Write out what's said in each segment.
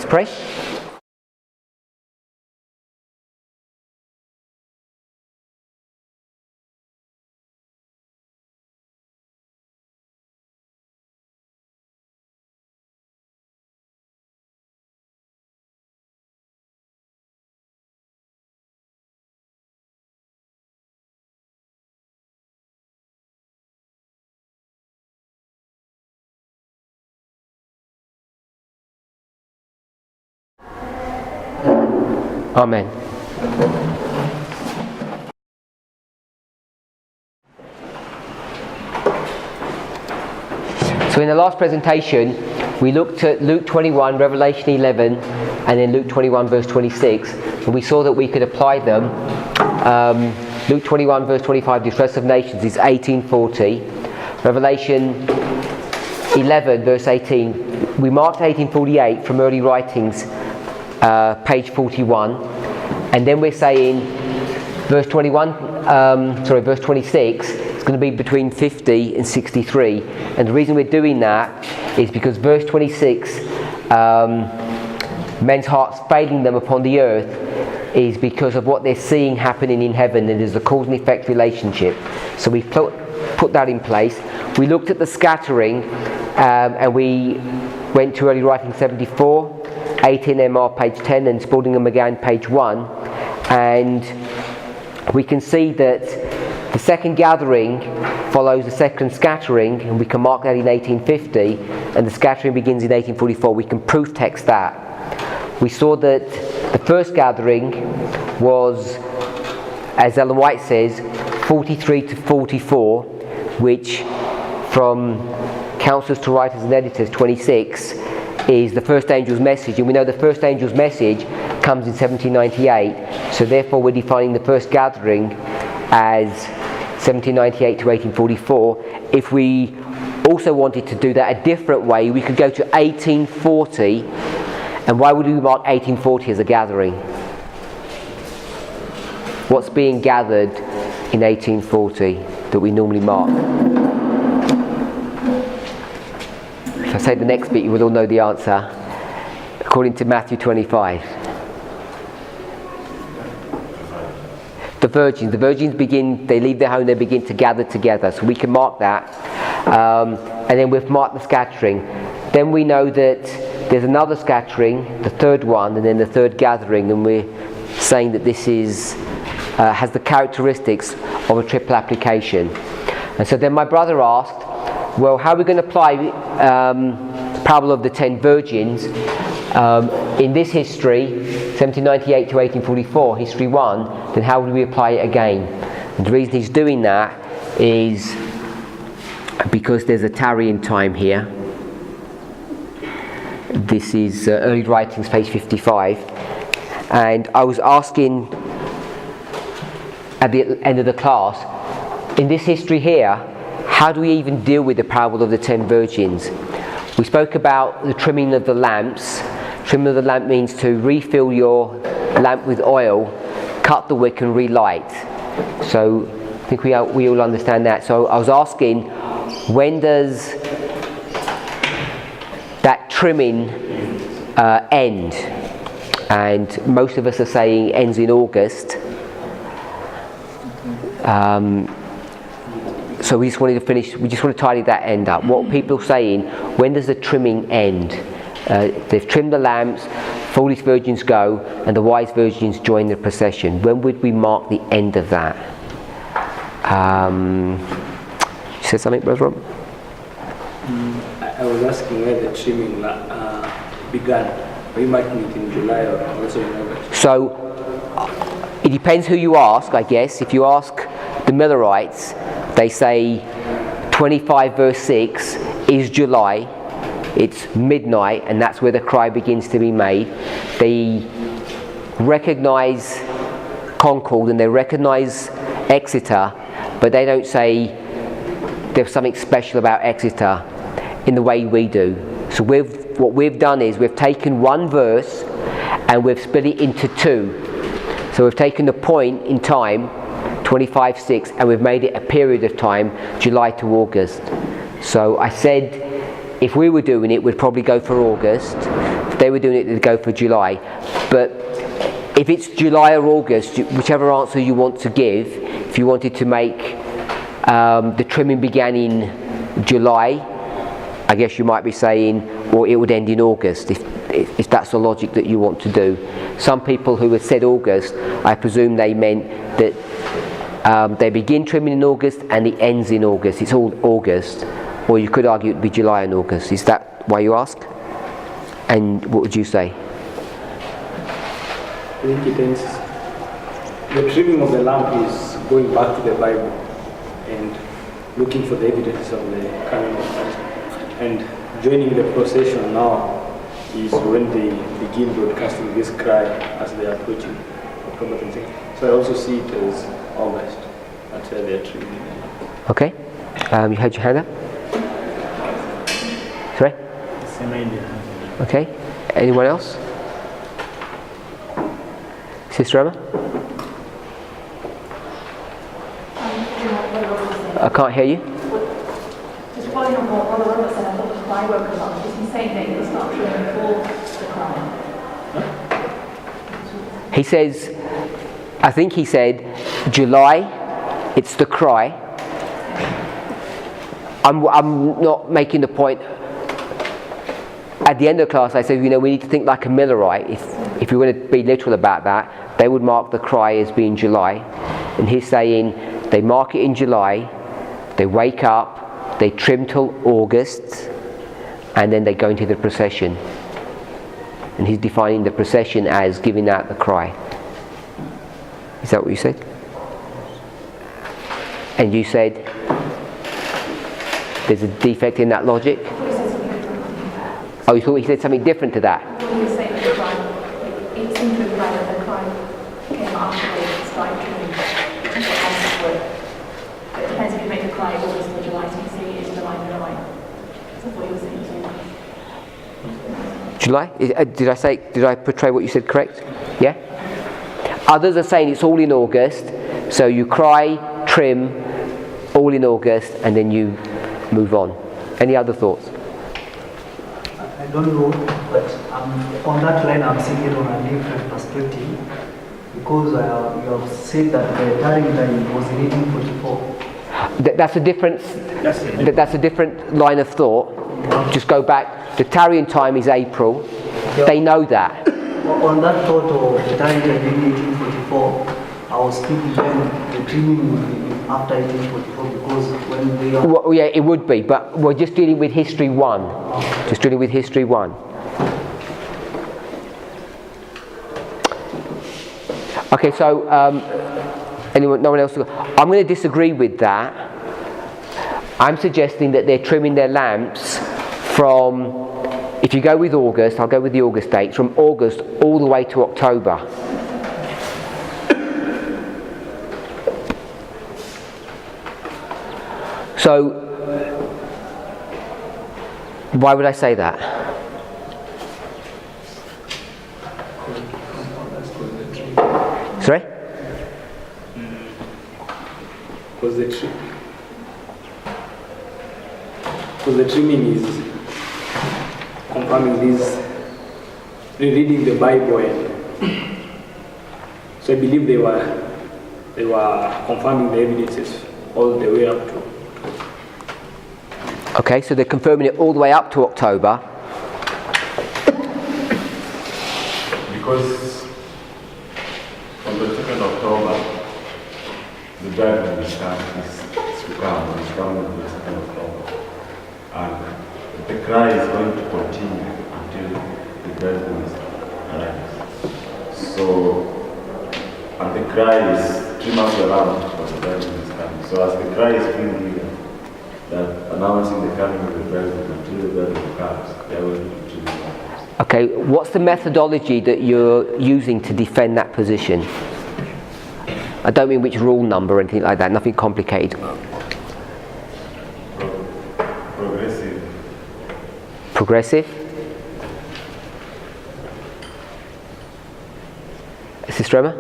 pray. Amen. So in the last presentation, we looked at Luke 21, Revelation 11, and then Luke 21, verse 26, and we saw that we could apply them. Luke 21, verse 25, distress of nations is 1840. Revelation 11, verse 18, we marked 1848 from early writings, page 41, and then we're saying verse 26 is going to be between 50 and 63, and the reason we're doing that is because verse 26, men's hearts failing them upon the earth, is because of what they're seeing happening in heaven, and there's a cause and effect relationship. So we put that in place. We looked at the scattering, and we went to early writing 74, 18 MR page 10, and Spaldingham again page 1, and we can see that the second gathering follows the second scattering, and we can mark that in 1850, and the scattering begins in 1844. We can proof text that. We saw that the first gathering was, as Ellen White says, 43 to 44, which from Counselors to Writers and Editors 26 is the first angel's message, and we know the first angel's message comes in 1798, so therefore we're defining the first gathering as 1798 to 1844. If we also wanted to do that a different way, we could go to 1840, and why would we mark 1840 as a gathering? What's being gathered in 1840 that we normally mark? If I say the next bit, you will all know the answer. According to Matthew 25. The virgins begin, they leave their home, they begin to gather together. So we can mark that. And then we've marked the scattering. Then we know that there's another scattering, the third one, and then the third gathering, and we're saying that this is has the characteristics of a triple application. And so then my brother asked, well, how are we going to apply parable of the 10 virgins in this history, 1798 to 1844, history 1, then how would we apply it again? And the reason he's doing that is because there's a tarrying time here. This is early writings, page 55, and I was asking at the end of the class, in this history here, how do we even deal with the parable of the 10 virgins? We spoke about the trimming of the lamps. Trimming of the lamp means to refill your lamp with oil, cut the wick and relight. So I think we all understand that. So I was asking, when does that trimming end? And most of us are saying ends in August. So we just wanted to finish, we just want to tidy that end up. What people are saying, when does the trimming end? They've trimmed the lamps, foolish virgins go, and the wise virgins join the procession. When would we mark the end of that? You said something, Brother Rob? I was asking where the trimming began. Are you marking it in July or also in August? So, it depends who you ask, I guess. If you ask the Millerites, they say 25 verse 6 is July. It's midnight, and that's where the cry begins to be made. They recognize Concord and they recognize Exeter, but they don't say there's something special about Exeter in the way we do. So what we've done is we've taken one verse and we've split it into two. So we've taken the point in time, 25:6, and we've made it a period of time, July to August. So I said if we were doing it, we'd probably go for August. They were doing it to go for July. But if it's July or August, whichever answer you want to give, if you wanted to make the trimming began in July, I guess you might be saying, well, it would end in August, if that's the logic that you want to do. Some people who had said August, I presume they meant that they begin trimming in August and it ends in August. It's all August. Or you could argue it would be July and August. Is that why you ask? And what would you say? I think it ends. The trimming of the lamp is going back to the Bible and looking for the evidence of the coming of Christ. And joining the procession now is when they begin broadcasting this cry as they are approaching October 26th. So I also see it as August. That's where they are trimming the lamp. Okay. You had your hand up? Sorry? Same idea. Okay. Anyone else? Sister Emma? I can't hear you. Just following on what Brother Robert said, I thought the cry woke us up. Is he saying that it was not true before the cry? He says, I think he said, July, it's the cry. I'm not making the point. At the end of the class, I said, we need to think like a Millerite. If you want to be literal about that, they would mark the cry as being July. And he's saying they mark it in July, they wake up, they trim till August, and then they go into the procession. And he's defining the procession as giving out the cry. Is that what you said? And you said there's a defect in that logic? Oh, you thought he said something different to that? I thought he was saying that the cry, it seemed to imply that the cry came after they started trimming what answers were. But it depends if you make the cry August or July, so you see it is July and July. That's what he was saying. July? Did I portray what you said correct? Yeah? Others are saying it's all in August, so you cry, trim, all in August, and then you move on. Any other thoughts? I don't know, but on that line I'm seeing it on a different perspective, because you have said that the tarrying time was in 1844. That's a different line of thought. Just go back. The tarrying time is April. Yeah. They know that. On that thought of the tarrying time in 1844, I was thinking then the trimming would be after 1844, because when they are... Well, yeah, it would be, but we're just dealing with history 1. Okay. Just dealing with history 1. Okay, so no one else? I'm going to disagree with that. I'm suggesting that they're trimming their lamps from, if you go with August, I'll go with the August dates, from August all the way to October. So, why would I say that? Sorry? Because the trimming is confirming this, rereading the Bible, and so I believe they were confirming the evidences all the way up to. Okay, so they're confirming it all the way up to October. Because on the 2nd of October, the bride will come on the 2nd of October. And the cry is going to continue until the bride arrives. So, and the cry is trim up your lamp for the bride is coming. So as the cry is being given, that announcing the coming of the bride until the bride comes, they are going to trim the lamp. Okay, what's the methodology that you're using to defend that position? I don't mean which rule number or anything like that, nothing complicated. Progressive. Progressive? Sister Emma?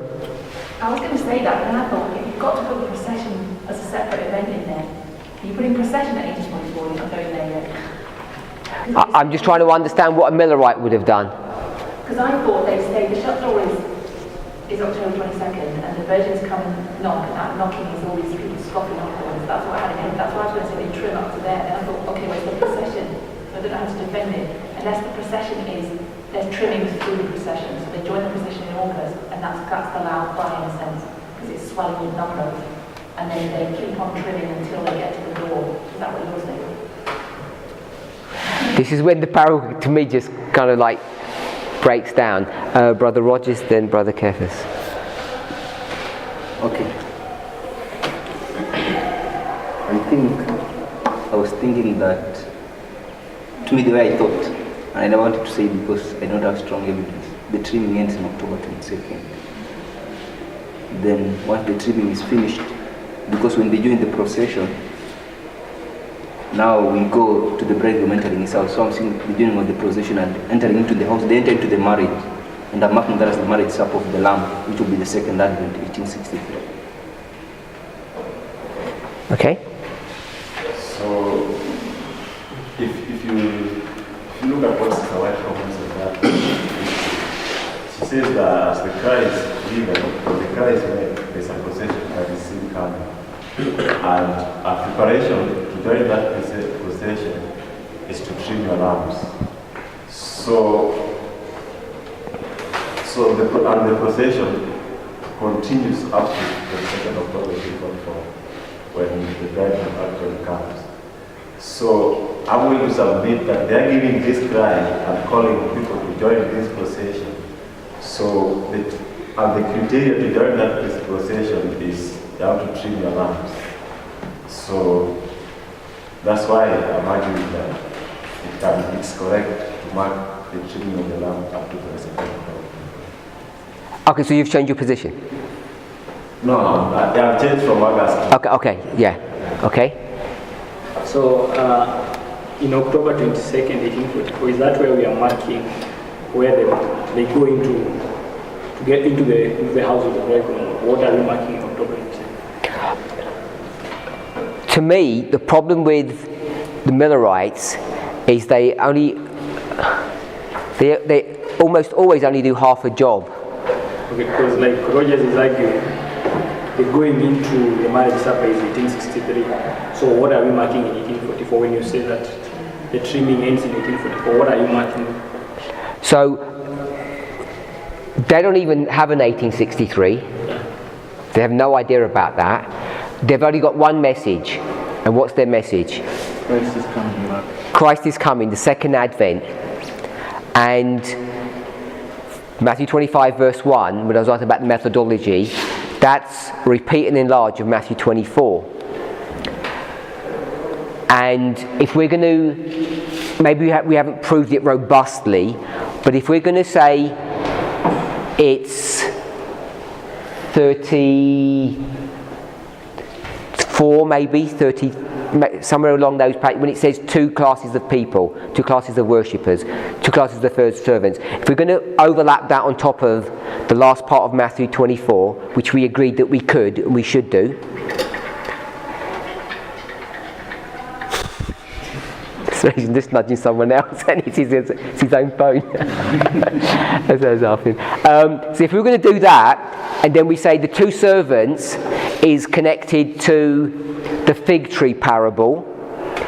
I was going to say that, and I thought if you've got to put the procession as a separate event in there, you're putting procession at 1844, you're not going there yet. I'm just trying to understand what a Millerite would have done. Because I thought they say the shut door is October 22nd, and the virgins come and knock, and that knocking is all these people scoffing afterwards. That's what I had again. That's why I was going to say they trim up to there. And I thought, okay, where's the procession? So I don't know how to defend it. Unless the procession is, there's trimmings through the procession. So they join the procession in August, and that's the loud cry in a sense, because it's swelling with numbers. And then they keep on trimming until they get to the door. Is that what you're saying? This is when the parable, to me, just kind of like breaks down. Brother Rogers, then Brother Kefis. Okay. I was thinking that, to me, the way I thought, and I never wanted to say it because I don't have strong evidence, the trimming ends on October 22nd. Then once the trimming is finished, because when they join the procession, now we go to the bridegroom entering his house. So I'm seeing the beginning of the procession and entering into the house. They enter into the marriage, and I'm marking that as the marriage supper of the Lamb, which will be the second Advent, 1863. Okay. So, if you look at what Sister White comments on that, she says that as the Christ given, the Christ made, there's a procession that is still coming. And a preparation to join that procession is to trim your lambs. So the procession continues up to the 2nd of October 2024 when the bridegroom actually comes. So I'm going to submit that they are giving this cry and calling people to join this procession. So the criteria to join that procession is you have to trim your lambs. So that's why I'm arguing that it's correct to mark the trimming of the lamb up to the 2nd of October. Okay, so you've changed your position? No, I have changed from August. Okay, yeah. Okay. So in October 22nd, 1844, is that where we are marking where they go to get into the house of the bridegroom? What are we marking in October 22nd? To me, the problem with the Millerites is they almost always only do half a job. Okay, because like Rogers is arguing, the going into the marriage supper is 1863. So what are we marking in 1844 when you say that the trimming ends in 1844? What are you marking? So they don't even have an 1863. They have no idea about that. They've only got one message. And what's their message? Christ is coming back. Christ is coming, the second Advent. And Matthew 25 verse 1, when I was talking about the methodology, that's repeat and enlarge of Matthew 24. And if we're going to, maybe we haven't proved it robustly, but if we're going to say it's 34, maybe 30, somewhere along those, when it says two classes of people, two classes of worshippers, two classes of first servants, if we're going to overlap that on top of the last part of Matthew 24, which we agreed that we could and we should do, so he's just nudging someone else and it's his own phone. That's what I was laughing. So if we were going to do that, and then we say the two servants is connected to the fig tree parable.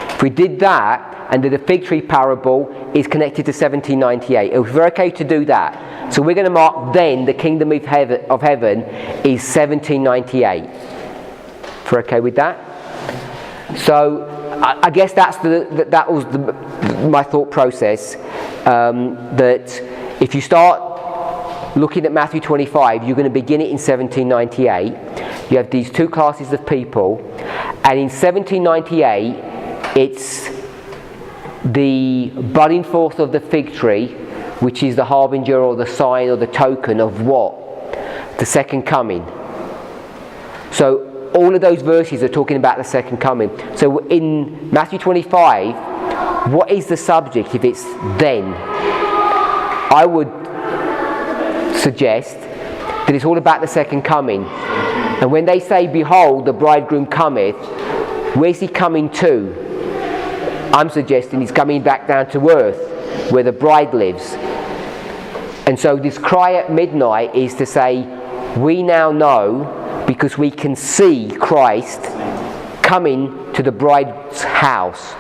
If we did that, and the fig tree parable is connected to 1798, if we're okay to do that, so we're going to mark then the kingdom of heaven is 1798. If we're okay with that? So I guess that was my thought process, that if you start looking at Matthew 25, you're going to begin it in 1798. You have these two classes of people, and in 1798 it's the budding forth of the fig tree, which is the harbinger or the sign or the token of what? The second coming. So all of those verses are talking about the second coming. So in Matthew 25, what is the subject if it's then? I would suggest that it's all about the second coming. And when they say, behold, the bridegroom cometh, where's he coming to? I'm suggesting he's coming back down to earth, where the bride lives. And so this cry at midnight is to say, we now know, because we can see Christ coming to the bride's house.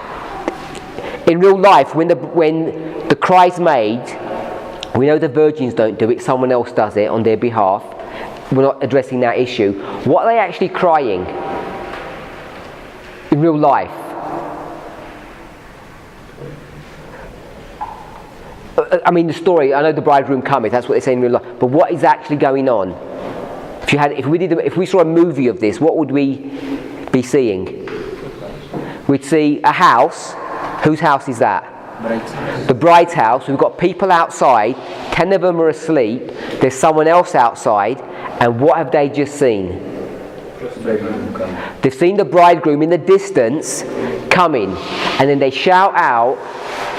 In real life, when the cry's made, we know the virgins don't do it, someone else does it on their behalf. We're not addressing that issue. What are they actually crying in real life? I mean, the story, I know the bridegroom cometh, that's what they say in real life, but what is actually going on? If we saw a movie of this, what would we be seeing? We'd see a house. Whose house is that? The bride's house. We've got people outside, 10 of them are asleep, there's someone else outside, and what have they just seen? They've seen the bridegroom in the distance coming, and then they shout out,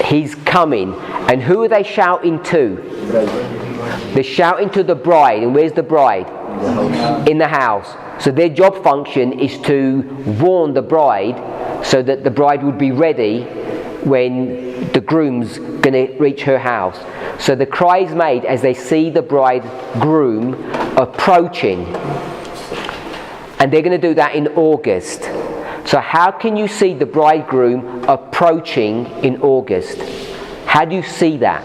he's coming. And who are they shouting to? They're shouting to the bride. And where's the bride? In the house. So their job function is to warn the bride so that the bride would be ready when the groom's going to reach her house. So the cry is made as they see the bridegroom approaching. And they're going to do that in August. So how can you see the bridegroom approaching in August? How do you see that?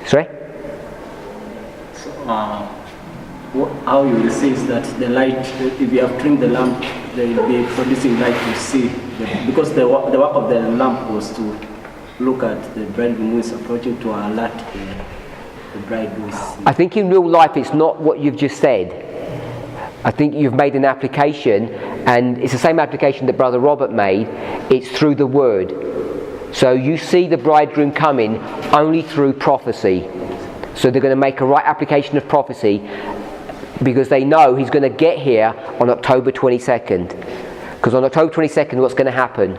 Sorry? How you will see is that the light, if you have trimmed the lamp, they will be producing light to see. Because the work of the lamp was to look at the bridegroom who is approaching, to alert the bride who is... I think in real life it's not what you've just said. I think you've made an application, and it's the same application that Brother Robert made. It's through the word. So you see the bridegroom coming only through prophecy. So they're going to make a right application of prophecy because they know he's going to get here on October 22nd. Because on October 22nd, what's going to happen?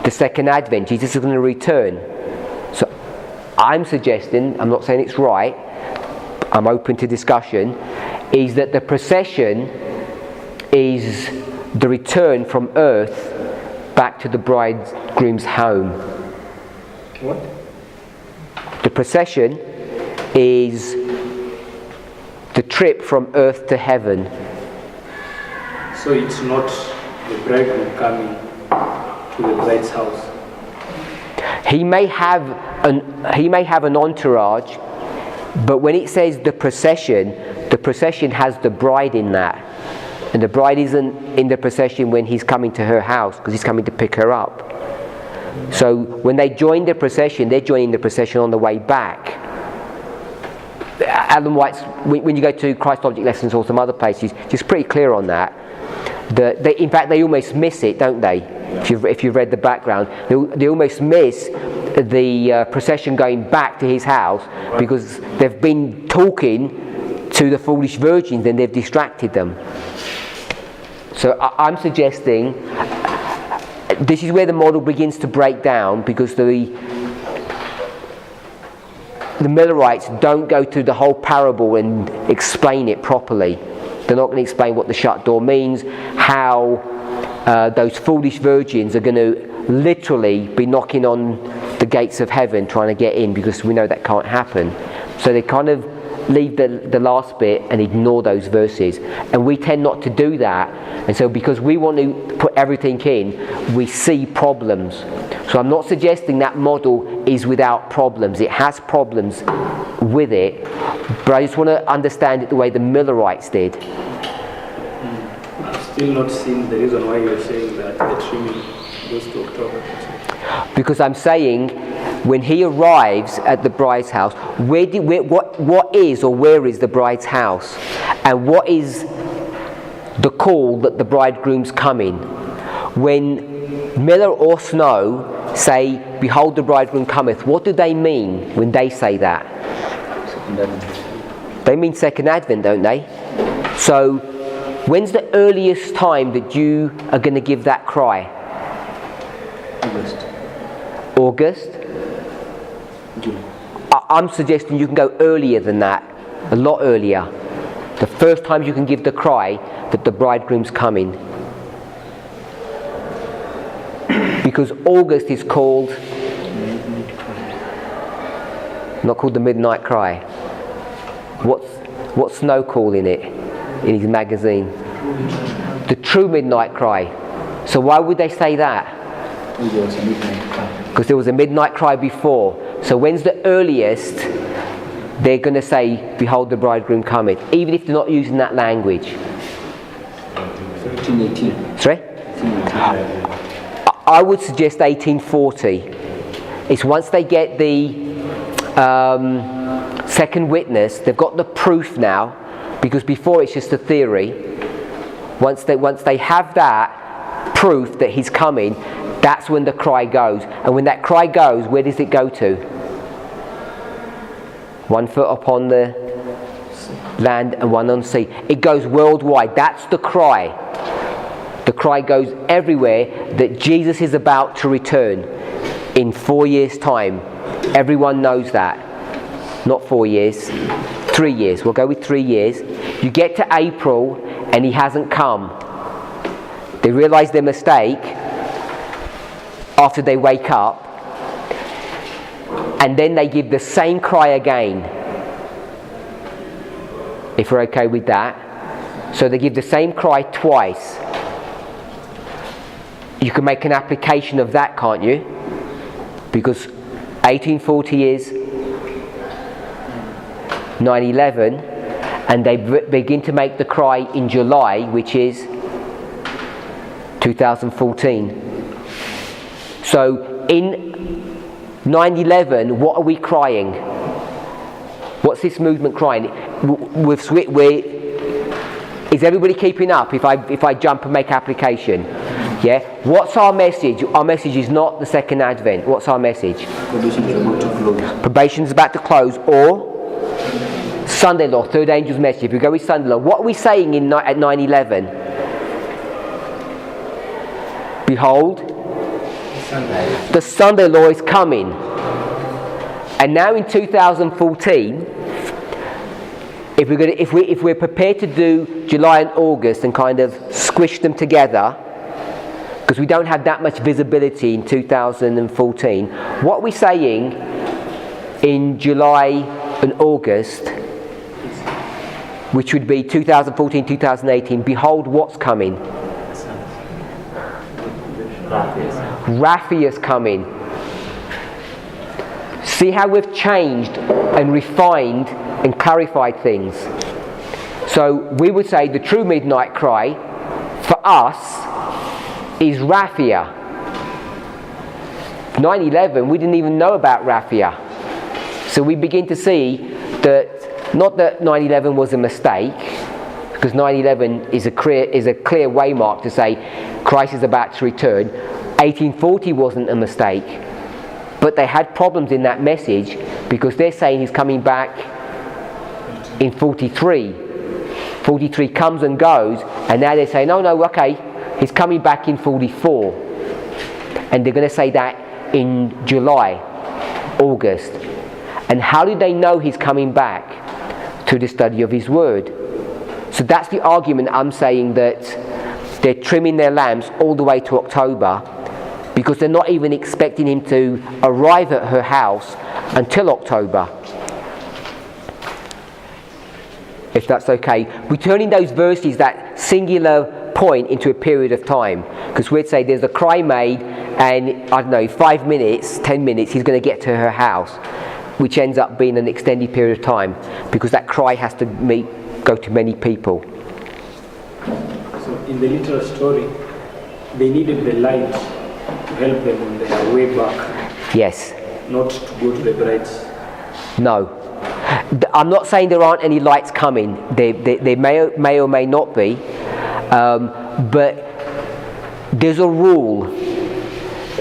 The second advent. Jesus is going to return. So I'm suggesting, I'm not saying it's right, I'm open to discussion, is that the procession is the return from earth back to the bridegroom's home. What? The procession is the trip from earth to heaven. So it's not the bridegroom coming to the bride's house. He may have an entourage, but when it says the procession has the bride in that. And the bride isn't in the procession when he's coming to her house, because he's coming to pick her up. So when they join the procession, they're joining the procession on the way back. Alan White's, when you go to Christ Object Lessons or some other places, he's pretty clear on that. In fact, they almost miss it, don't they? If you've read the background, they almost miss the procession going back to his house because they've been talking to the foolish virgins and they've distracted them. So I'm suggesting this is where the model begins to break down, because the Millerites don't go through the whole parable and explain it properly. They're not going to explain what the shut door means, how those foolish virgins are going to literally be knocking on the gates of heaven trying to get in, because we know that can't happen. So they kind of leave the last bit and ignore those verses, and we tend not to do that. And so because we want to put everything in, we see problems. So I'm not suggesting that model is without problems. It has problems with it, but I just want to understand it the way the Millerites did. I'm still not seeing the reason why you're saying that the trimming goes to October. Because I'm saying when he arrives at the bride's house, what is or where is the bride's house? And what is the call that the bridegroom's coming? When Miller or Snow say, "Behold, the bridegroom cometh," what do they mean when they say that? They mean second advent, don't they? So when's the earliest time that you are going to give that cry? August? I'm suggesting you can go earlier than that, a lot earlier. The first time you can give the cry that the bridegroom's coming. Because August is called Not called the Midnight Cry. What's Snow calling it in his magazine? The true Midnight Cry. So why would they say that? Because there was a midnight cry before. So when's the earliest they're going to say, behold the bridegroom cometh, even if they're not using that language? 1818. Sorry? I would suggest 1840. It's once they get the second witness, they've got the proof now, because before it's just a theory. Once they have that proof that he's coming, that's when the cry goes. And when that cry goes, where does it go to? 1 foot upon the land and 1 on sea. It goes worldwide. That's the cry. The cry goes everywhere that Jesus is about to return in 4 years' time. Everyone knows that. Not 4 years, 3 years. We'll go with 3 years. You get to April and he hasn't come. They realise their mistake after they wake up, and then they give the same cry again. If we're okay with that. So they give the same cry twice. You can make an application of that, can't you? Because 1840 is 9/11, and they begin to make the cry in July, which is 2014. So in 9/11, what are we crying? What's this movement crying? Is everybody keeping up if I jump and make application? Yeah? What's our message? Our message is not the second advent. What's our message? Probation's about to close, or Sunday law, third angel's message. If we go with Sunday law, what are we saying at 9/11? Behold, the Sunday law is coming. And now in 2014, if we're prepared to do July and August and kind of squish them together, because we don't have that much visibility in 2014, what are we saying in July and August, which would be 2014, 2018, behold what's coming? Raphael's coming. See how we've changed and refined and clarified things. So we would say the true midnight cry for us is Raphael. 9/11, we didn't even know about Raphael. So we begin to see that, not that 9/11 was a mistake, because 9/11 is a clear waymark to say Christ is about to return. 1840 wasn't a mistake, but they had problems in that message because they're saying he's coming back in 43. 43 comes and goes, and now they're saying, no, okay, he's coming back in 44. And they're going to say that in July, August. And how do they know he's coming back? To the study of his word. So that's the argument. I'm saying that they're trimming their lamps all the way to October, because they're not even expecting him to arrive at her house until October. If that's okay. We're turning those verses, that singular point, into a period of time. Because we'd say there's a cry made, and I don't know, 5 minutes, 10 minutes, he's going to get to her house, which ends up being an extended period of time, because that cry has to go to many people. So in the literal story, they needed the light to help them on their way back. Yes. Not to go to the brides. No. I'm not saying there aren't any lights coming. They may or may not be. But there's a rule.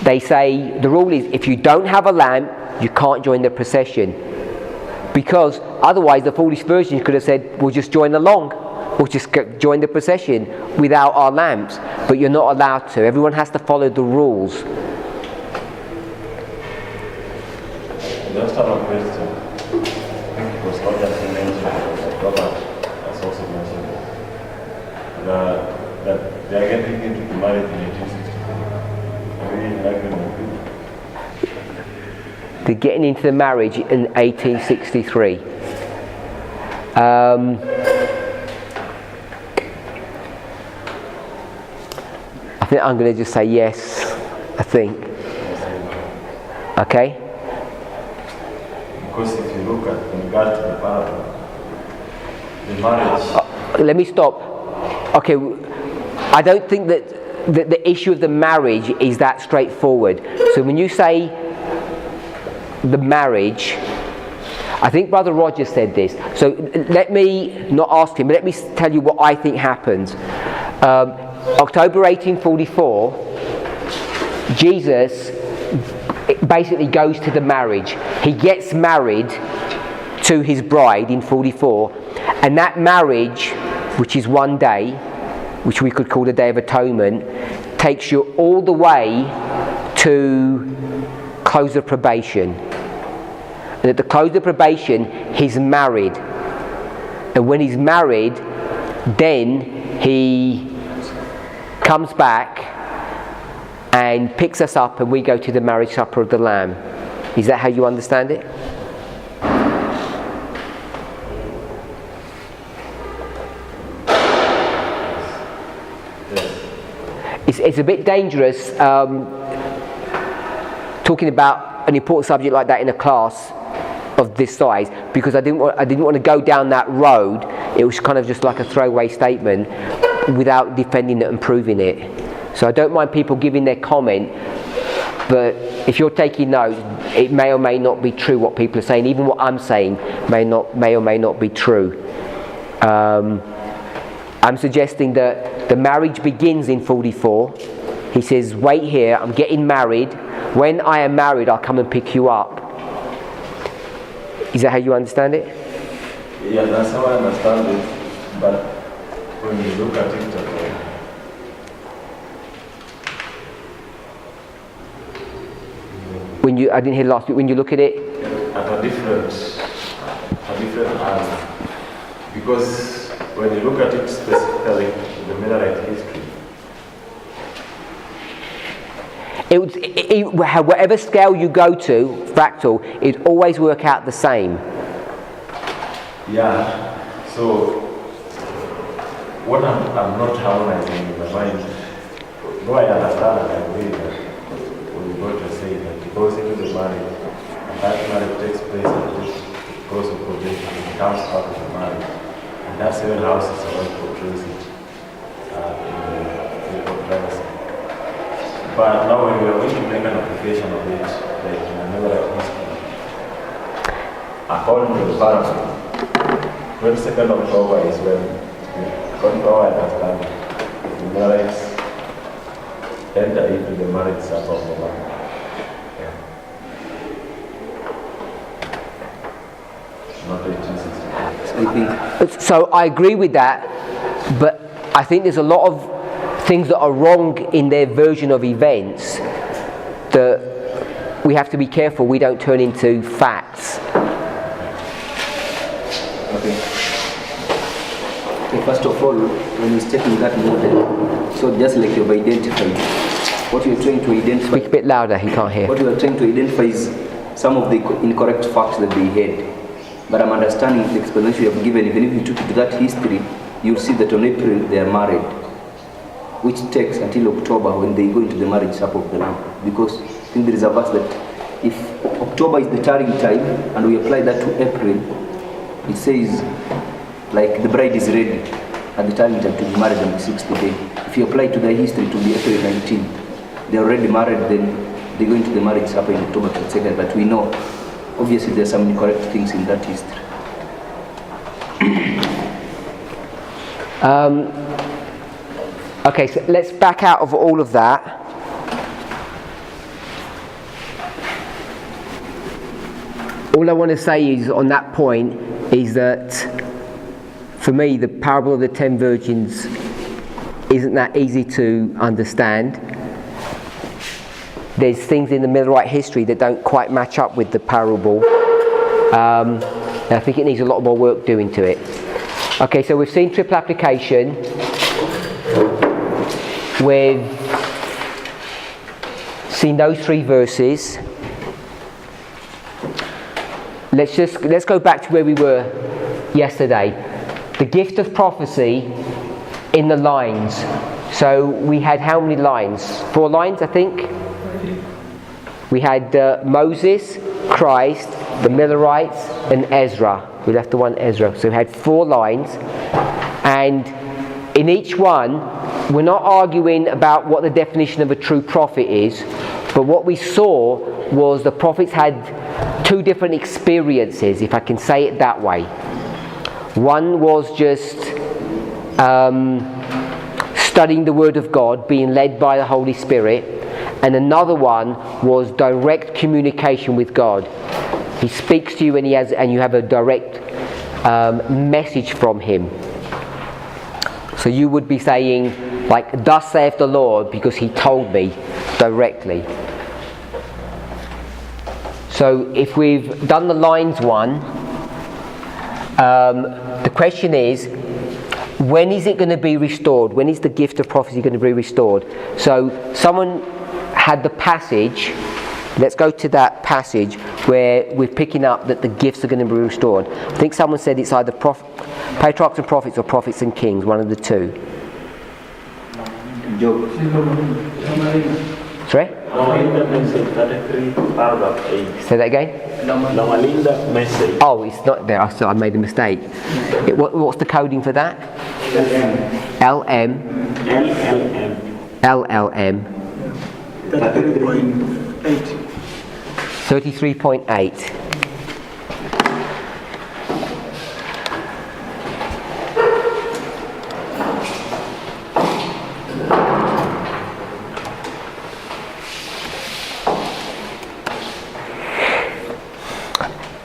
They say the rule is if you don't have a lamp, you can't join the procession. Because otherwise the foolish virgins could have said, we'll just join along. We'll just join the procession without our lamps. But you're not allowed to. Everyone has to follow the rules. Just have a question. I think it was not just mentioned, but Robert has also mentioned that they are getting into the marriage in 1863. Are we in agreement with the getting into the marriage in 1863. I think I'm going to just say yes, I think. Okay? Because if you look at in regard to the parable, the marriage. Let me stop. Okay, I don't think that the issue of the marriage is that straightforward. So when you say the marriage, I think Brother Roger said this. So let me not ask him, but let me tell you what I think happened. October 1844, Jesus basically goes to the marriage. He gets married to his bride in 44, and that marriage, which is one day, which we could call the Day of Atonement, takes you all the way to close of probation. And at the close of probation, he's married. And when he's married, then he comes back and picks us up, and we go to the marriage supper of the Lamb. Is that how you understand it? It's a bit dangerous talking about an important subject like that in a class of this size, because I didn't want to go down that road. It was kind of just like a throwaway statement without defending it and proving it. So I don't mind people giving their comment, but if you're taking notes, it may or may not be true what people are saying. Even what I'm saying may or may not be true. I'm suggesting that the marriage begins in 44. He says, wait here, I'm getting married. When I am married, I'll come and pick you up. Is that how you understand it? Yeah, that's how I understand it. But when you look at it, I didn't hear last week. When you look at it, at a different angle, because when you look at it specifically, the Millerite history, whatever scale you go to, fractal, it always work out the same. Yeah. So what I'm not harmonizing in my mind, though I understand and I agree that when you go to say that it goes into the marriage, and that marriage takes place and this goes to probation, it becomes part of the marriage. And that's seven houses are what portrays it in the privacy. But now when we are going to make an application of it, like in another history, according to the parable, 22nd October is when, according to our understanding, the Millerites enter into the marriage supper of the Lamb. Not 1864. So I agree with that, but I think there's a lot of things that are wrong in their version of events that we have to be careful we don't turn into facts. Okay. First of all, when you're taking that model, so just like you've identified, what you're trying to identify. Speak a bit louder, he can't hear. What you are trying to identify is some of the incorrect facts that they had. But I'm understanding the explanation you have given. Even if you took it to that history, you'll see that on April they are married, which takes until October when they go into the marriage supper of the Lamb. Because I think there is a verse that if October is the tarrying time and we apply that to April, it says like the bride is ready at the tarrying time to be married on the 6th day. If you apply to the history to be April 19th, they're already married, then they go into the marriage supper in October 22nd. But we know obviously there's some incorrect things in that history. Okay, so let's back out of all of that. All I want to say is on that point is that for me the parable of the 10 virgins isn't that easy to understand. There's things in the Millerite history that don't quite match up with the parable. And I think it needs a lot more work doing to it. Okay, so we've seen triple application. We've seen those 3 verses. let's go back to where we were yesterday. The gift of prophecy in the lines. So we had how many lines? 4 lines, I think. We had Moses, Christ, the Millerites, and Ezra. We left the one Ezra. So we had 4 lines, and in each one, we're not arguing about what the definition of a true prophet is, but what we saw was the prophets had 2 different experiences, if I can say it that way. One was just studying the Word of God, being led by the Holy Spirit, and another one was direct communication with God. He speaks to you, and you have a direct message from Him. So you would be saying, like, "Thus saith the Lord," because He told me directly. So if we've done the lines one, the question is, when is it going to be restored? When is the gift of prophecy going to be restored? So someone had the passage. Let's go to that passage where we're picking up that the gifts are going to be restored. I think someone said it's either patriarchs and prophets or prophets and kings, one of the 2. Job. Sorry? Lamalinda message 33, paragraph 8. Say that again? Lamalinda message. Oh, it's not there. I made a mistake. What's the coding for that? LM. LLM. 33.8.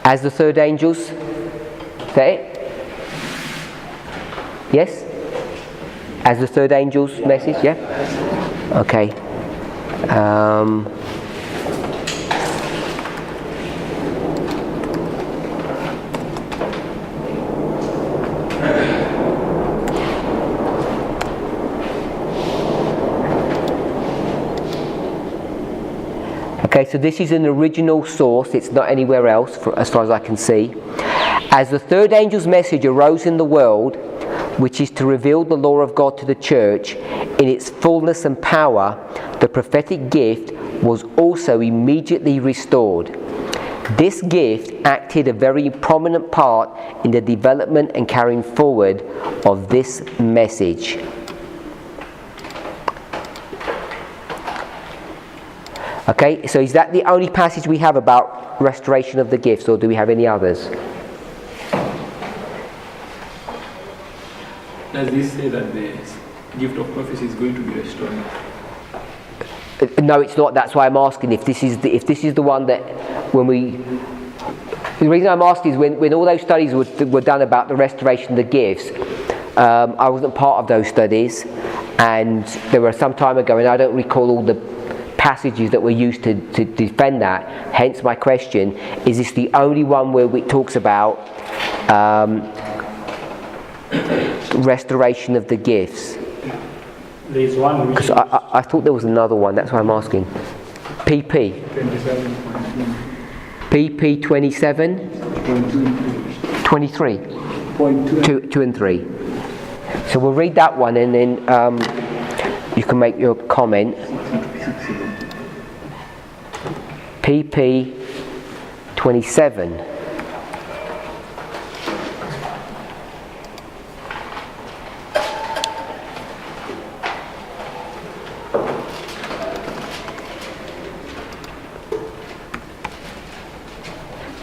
As the 3rd angels, is that it? Yes? As the 3rd angel's message, yeah? Okay. Okay, so this is an original source. It's not anywhere else, as far as I can see. As the 3rd angel's message arose in the world, which is to reveal the law of God to the church in its fullness and power, the prophetic gift was also immediately restored. This gift acted a very prominent part in the development and carrying forward of this message. Okay, so is that the only passage we have about restoration of the gifts, or do we have any others? Does this say that the gift of prophecy is going to be restored? No, it's not. That's why I'm asking if this is the one that when we. The reason I'm asking is when all those studies were done about the restoration of the gifts, I wasn't part of those studies, and they were some time ago, and I don't recall all the passages that were used to defend that. Hence my question: is this the only one where it talks about restoration of the gifts? There is one which Because I thought there was another one. That's why I'm asking. PP 27, 23, 2 and 3. So we'll read that one, and then you can make your comment. PP 27.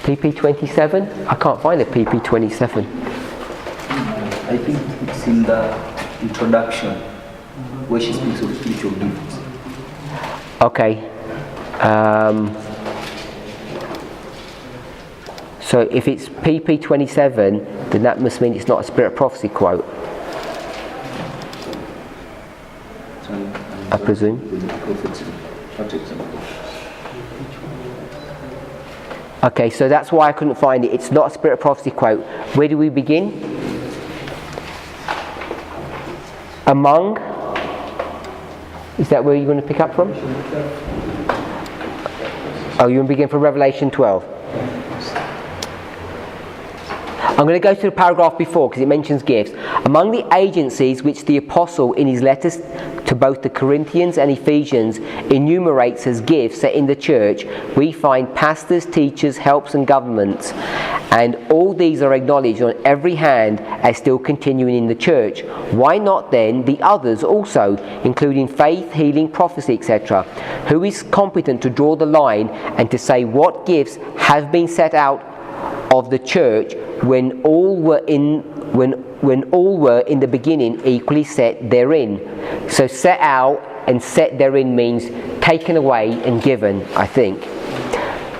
PP 27? I can't find a PP 27. I think it's in the introduction where she speaks of spiritual gifts. Okay. So if it's PP 27, then that must mean it's not a spirit of prophecy quote, I presume. Okay, so that's why I couldn't find it. It's not a spirit of prophecy quote. Where do we begin? Among? Is that where you want to pick up from? Oh, you want to begin from Revelation 12? I'm going to go to the paragraph before because it mentions gifts. Among the agencies which the apostle in his letters to both the Corinthians and Ephesians enumerates as gifts set in the church, we find pastors, teachers, helps and governments, and all these are acknowledged on every hand as still continuing in the church. Why not then the others also, including faith, healing, prophecy, etc.? Who is competent to draw the line and to say what gifts have been set out of the church when all were in the beginning equally set therein? So set out and set therein means taken away and given, I think.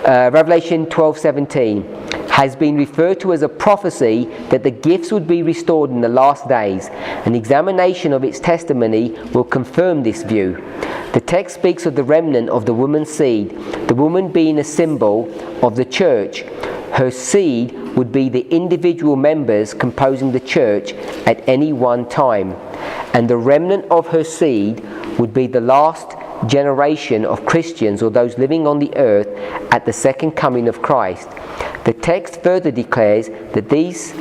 Revelation 12:17 has been referred to as a prophecy that the gifts would be restored in the last days. An examination of its testimony will confirm this view. The text speaks of the remnant of the woman's seed, the woman being a symbol of the church. Her seed would be the individual members composing the church at any one time, and the remnant of her seed would be the last generation of Christians or those living on the earth at the second coming of Christ. The text further declares that these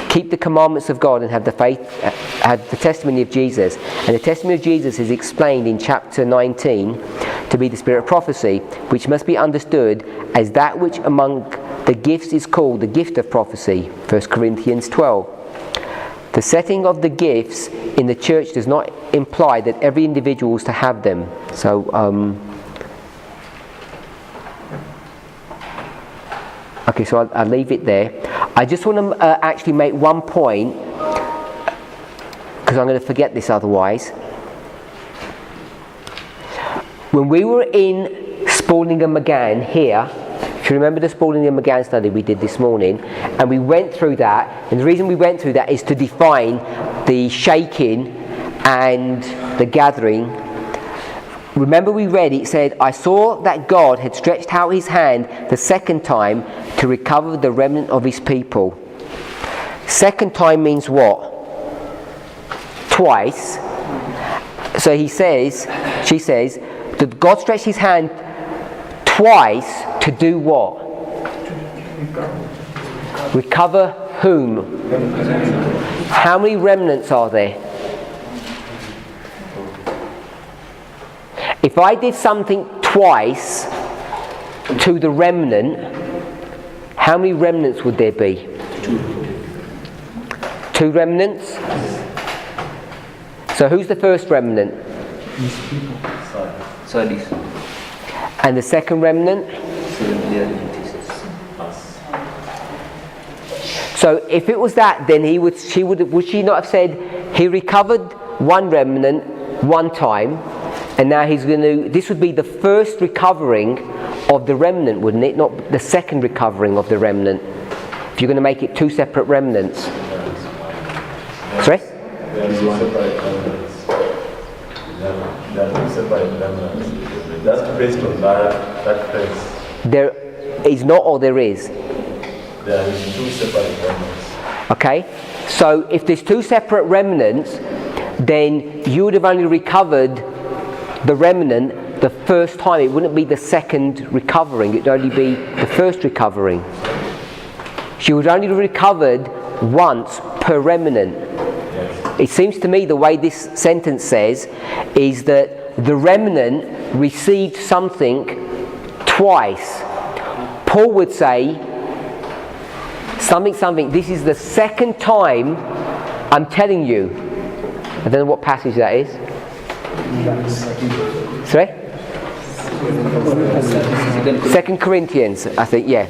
keep the commandments of God and have the testimony of Jesus. And the testimony of Jesus is explained in chapter 19 to be the spirit of prophecy, which must be understood as that which among the gifts is called the gift of prophecy, 1 Corinthians 12. The setting of the gifts in the church does not imply that every individual is to have them. So, okay, so I'll leave it there. I just want to actually make one point, because I'm going to forget this otherwise. When we were in Spalding and McGann here, if you remember the Spalding and McGann study we did this morning, and we went through that, and the reason we went through that is to define the shaking and the gathering. Remember we read, it said, I saw that God had stretched out his hand the second time to recover the remnant of his people. Second time means what? Twice. So she says, that God stretched his hand twice to do what? Recover whom? How many remnants are there? If I did something twice to the remnant, how many remnants would there be? Two remnants? So who's the first remnant? Sardis. And the second remnant? So if it was that, then would she not have said he recovered one remnant one time, and now he's going to, this would be the first recovering of the remnant, wouldn't it? Not the second recovering of the remnant. If you're going to make it two separate remnants. Sorry? There are two separate remnants. There are two separate remnants. That's based on that text. There is not, or there is? There is two separate remnants. Okay? So if there's two separate remnants, then you would have only recovered the remnant the first time. It wouldn't be the second recovering, it would only be the first recovering. She would only have recovered once per remnant. Yes. It seems to me the way this sentence says is that the remnant received something twice. Paul would say something, this is the second time I'm telling you. I don't know what passage that is. Sorry? 2 Corinthians, I think, yeah.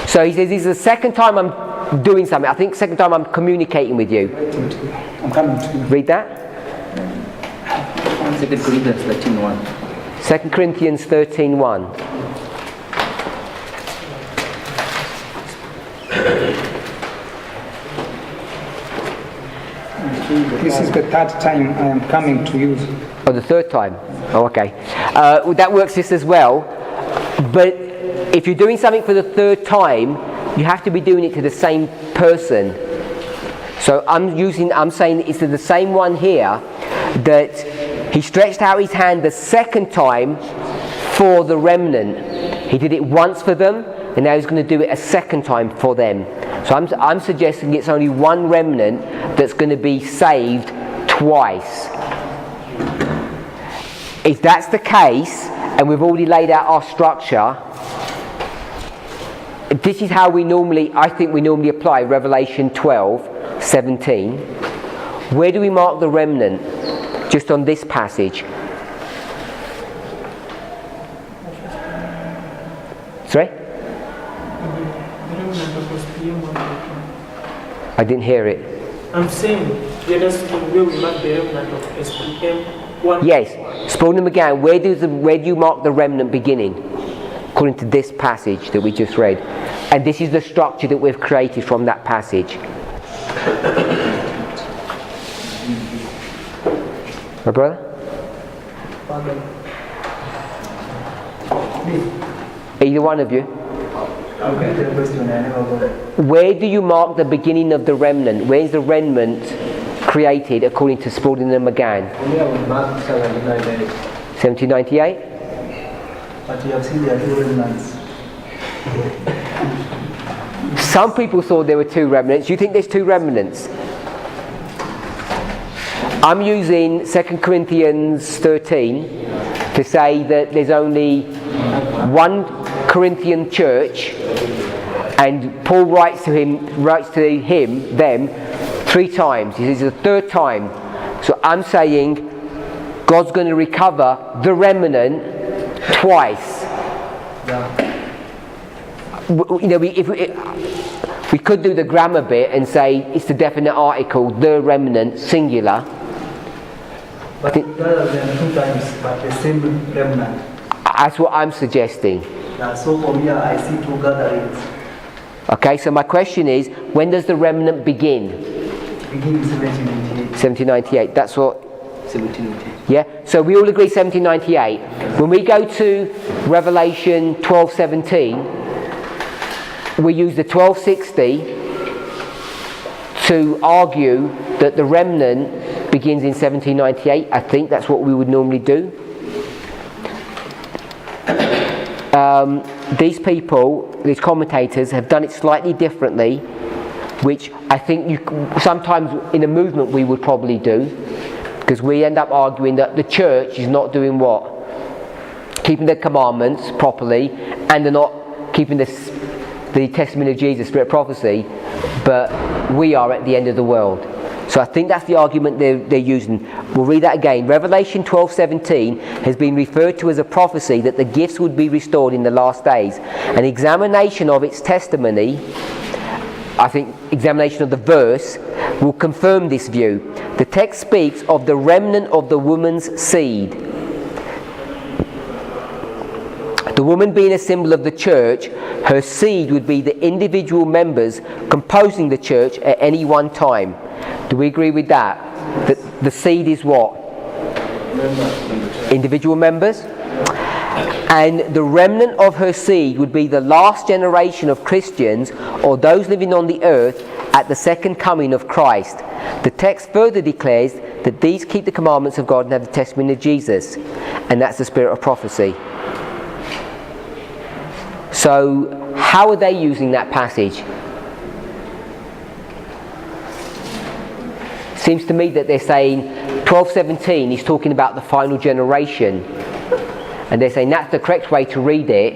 So he says, this is the second time I'm doing something. I think second time I'm communicating with you. I'm coming to you. Read that. 2 Corinthians 13:1. 2 Corinthians 13:1. This is the third time I am coming to you. Oh, the third time. Oh, okay. That works just as well. But if you're doing something for the third time, you have to be doing it to the same person. So I'm saying it's to the same one here, that he stretched out his hand the second time for the remnant. He did it once for them, and now he's going to do it a second time for them. So I'm suggesting it's only one remnant that's going to be saved twice. If that's the case, and we've already laid out our structure, this is how I think we normally apply Revelation 12:17. Where do we mark the remnant? Just on this passage. Sorry? I didn't hear it. I'm saying, let us where we mark the remnant of SPM 1. Yes, Spalding again. Where do you mark the remnant beginning? According to this passage that we just read. And this is the structure that we've created from that passage. My brother? Either one of you? Where do you mark the beginning of the remnant? Where is the remnant created according to Spalding and McGann? 1798? But you have seen there are two remnants. Some people thought there were two remnants. You think there's two remnants? I'm using 2 Corinthians 13 to say that there's only one Corinthian church, and Paul writes to them 3 times. This is the 3rd time. So I'm saying God's going to recover the remnant twice. If we could do the grammar bit and say it's the definite article, the remnant, singular. But rather than 2 times, but the same remnant. That's what I'm suggesting. So from here I see 2 gatherings. Okay, so my question is, when does the remnant begin? Beginning 1798. 1798. That's what. 1798. Yeah. So we all agree 1798. When we go to Revelation 12:17, we use the 1260 to argue that the remnant begins in 1798. I think that's what we would normally do. These people, these commentators, have done it slightly differently, which I think sometimes in a movement we would probably do, because we end up arguing that the church is not doing what? Keeping the commandments properly, and they're not keeping the testimony of Jesus, spirit of prophecy, but we are at the end of the world. So I think that's the argument they're using. We'll read that again. Revelation 12:17 has been referred to as a prophecy that the gifts would be restored in the last days. An examination of its testimony, I think examination of the verse, will confirm this view. The text speaks of the remnant of the woman's seed. The woman being a symbol of the church, her seed would be the individual members composing the church at any one time. Do we agree with that? That the seed is what? Individual members. And the remnant of her seed would be the last generation of Christians, or those living on the earth at the second coming of Christ. The text further declares that these keep the commandments of God and have the testimony of Jesus, and that's the spirit of prophecy. So how are they using that passage? Seems to me that they're saying 12:17 is talking about the final generation, and they're saying that's the correct way to read it.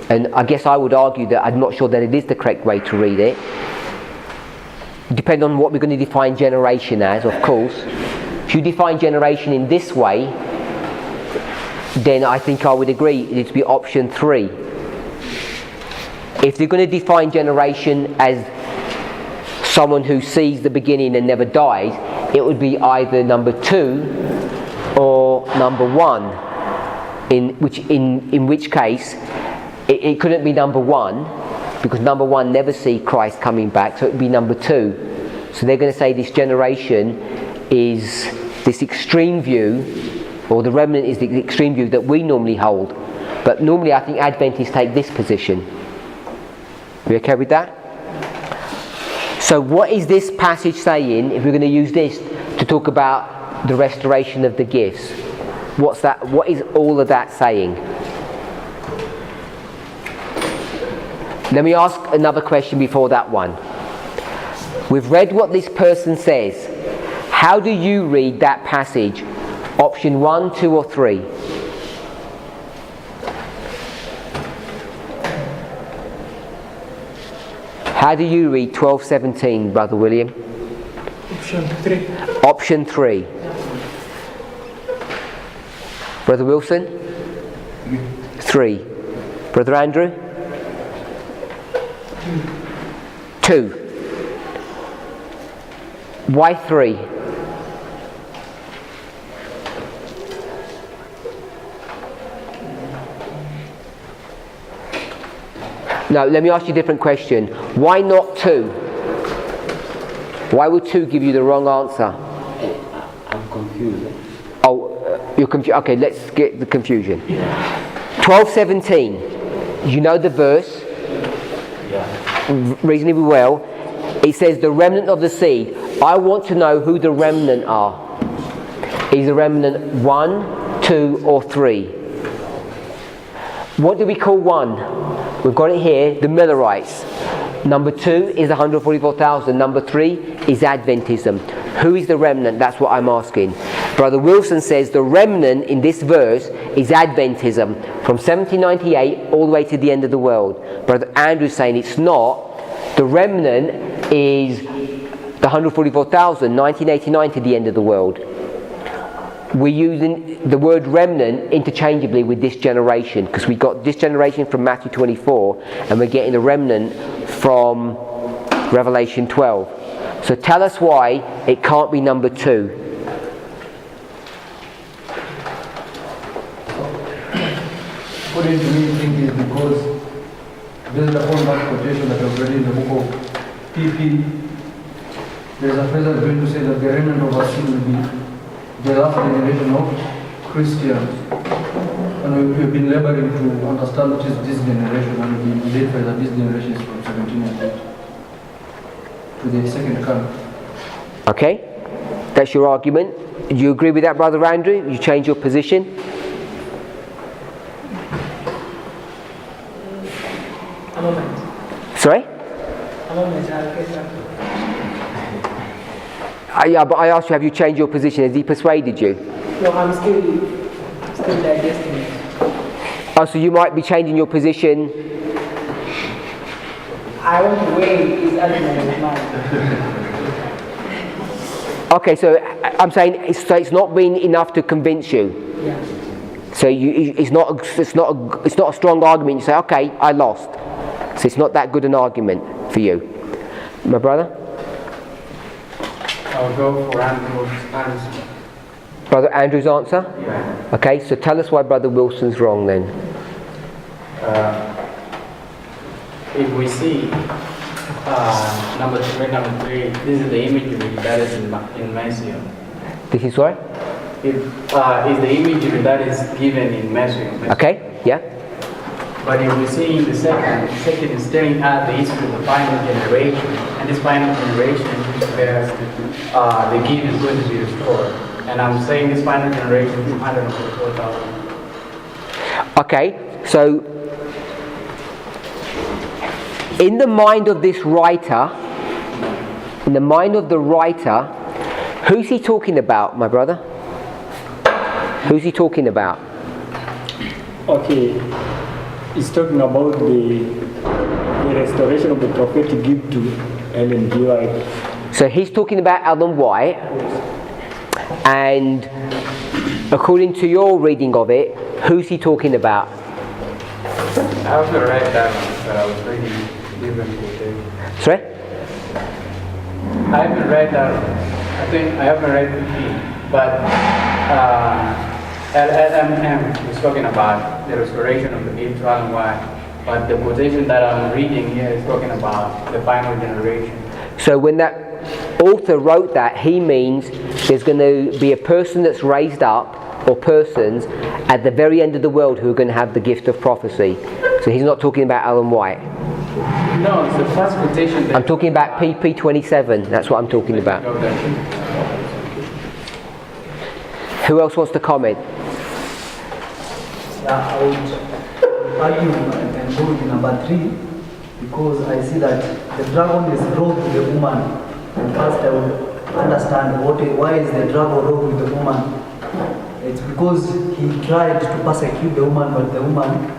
And I guess I would argue that I'm not sure that it is the correct way to read it. Depending on what we're going to define generation as, of course. If you define generation in this way, then I think I would agree it needs to be option 3. If they're going to define generation as someone who sees the beginning and never dies, it would be either number 2 or number 1. In which case, it couldn't be number 1, because number 1 never see Christ coming back, so it would be number 2. So they're going to say this generation is this extreme view, or the remnant is the extreme view that we normally hold. But normally I think Adventists take this position. Are you okay with that? So what is this passage saying, if we're going to use this to talk about the restoration of the gifts? What's that? What is all of that saying? Let me ask another question before that one. We've read what this person says. How do you read that passage? Option 1, 2 or 3? How do you read 12:17, Brother William? Option 3. Option 3. Brother Wilson? 3. Brother Andrew? 2. Why 3? No, let me ask you a different question. Why not 2? Why would 2 give you the wrong answer? I'm confused. Oh, you're confused. Okay, let's get the confusion. 12:17. You know the verse reasonably well. It says the remnant of the seed. I want to know who the remnant are. Is the remnant 1, 2 or 3? What do we call 1? We've got it here, the Millerites. Number 2 is 144,000. Number 3 is Adventism. Who is the remnant? That's what I'm asking. Brother Wilson says the remnant in this verse is Adventism from 1798 all the way to the end of the world. Brother Andrew's saying it's not. The remnant is the 144,000, 1989 to the end of the world. We're using the word remnant interchangeably with this generation because we got this generation from Matthew 24 and we're getting the remnant from Revelation 12. So tell us why it can't be number 2. According to me, I think is because based upon that quotation that I've read in the book of PP, there's a phrase that's going to say that the remnant of our sin will be the last generation of Christians. And we've been laboring to understand what is this generation, and we identify that this generation is from 1798 to the second coming. Okay? That's your argument. Do you agree with that, Brother Andrew? You change your position? A moment. Sorry? A moment, I'll get back. Yeah, but I asked you, have you changed your position? Has he persuaded you? No, I'm still digesting it. Oh, so you might be changing your position. I want to weigh his argument with mine. Okay, so I'm saying it's not been enough to convince you. Yeah. So it's not a strong argument. You say, okay, I lost. So it's not that good an argument for you, my brother. I'll go for Andrew's answer. Brother Andrew's answer? Yeah. Okay, so tell us why Brother Wilson's wrong then. If we see number 3, this is the imagery that is in Matthew. This is what? Is the imagery that is given in Matthew. Okay, yeah. But if we see in the second is telling us the history of the final generation, and this final generation where the gift is going to be restored. And I'm saying this final generation is 144,000. Okay, so in the mind of this writer, in the mind of the writer, who's he talking about, my brother? Who's he talking about? Okay, he's talking about the restoration of the prophetic gift to Ellen G. White. So he's talking about Ellen White, and according to your reading of it, who's he talking about? I haven't read that one, but I was reading different quotation. Sorry? I haven't read that one. I think I haven't read 15, but LMM is talking about the restoration of the gift to Ellen White. But the quotation that I'm reading here is talking about the final generation. So when that author wrote that, he means there's going to be a person that's raised up, or persons, at the very end of the world who are going to have the gift of prophecy. So he's not talking about Ellen White. No, it's the first quotation. I'm talking about PP 27. That's what I'm talking about. Who else wants to comment? Yeah, I would argue and go with number 3, because I see that the dragon is wrote with the woman. And first I will understand why is the dragon wrote with the woman. It's because he tried to persecute the woman, but the woman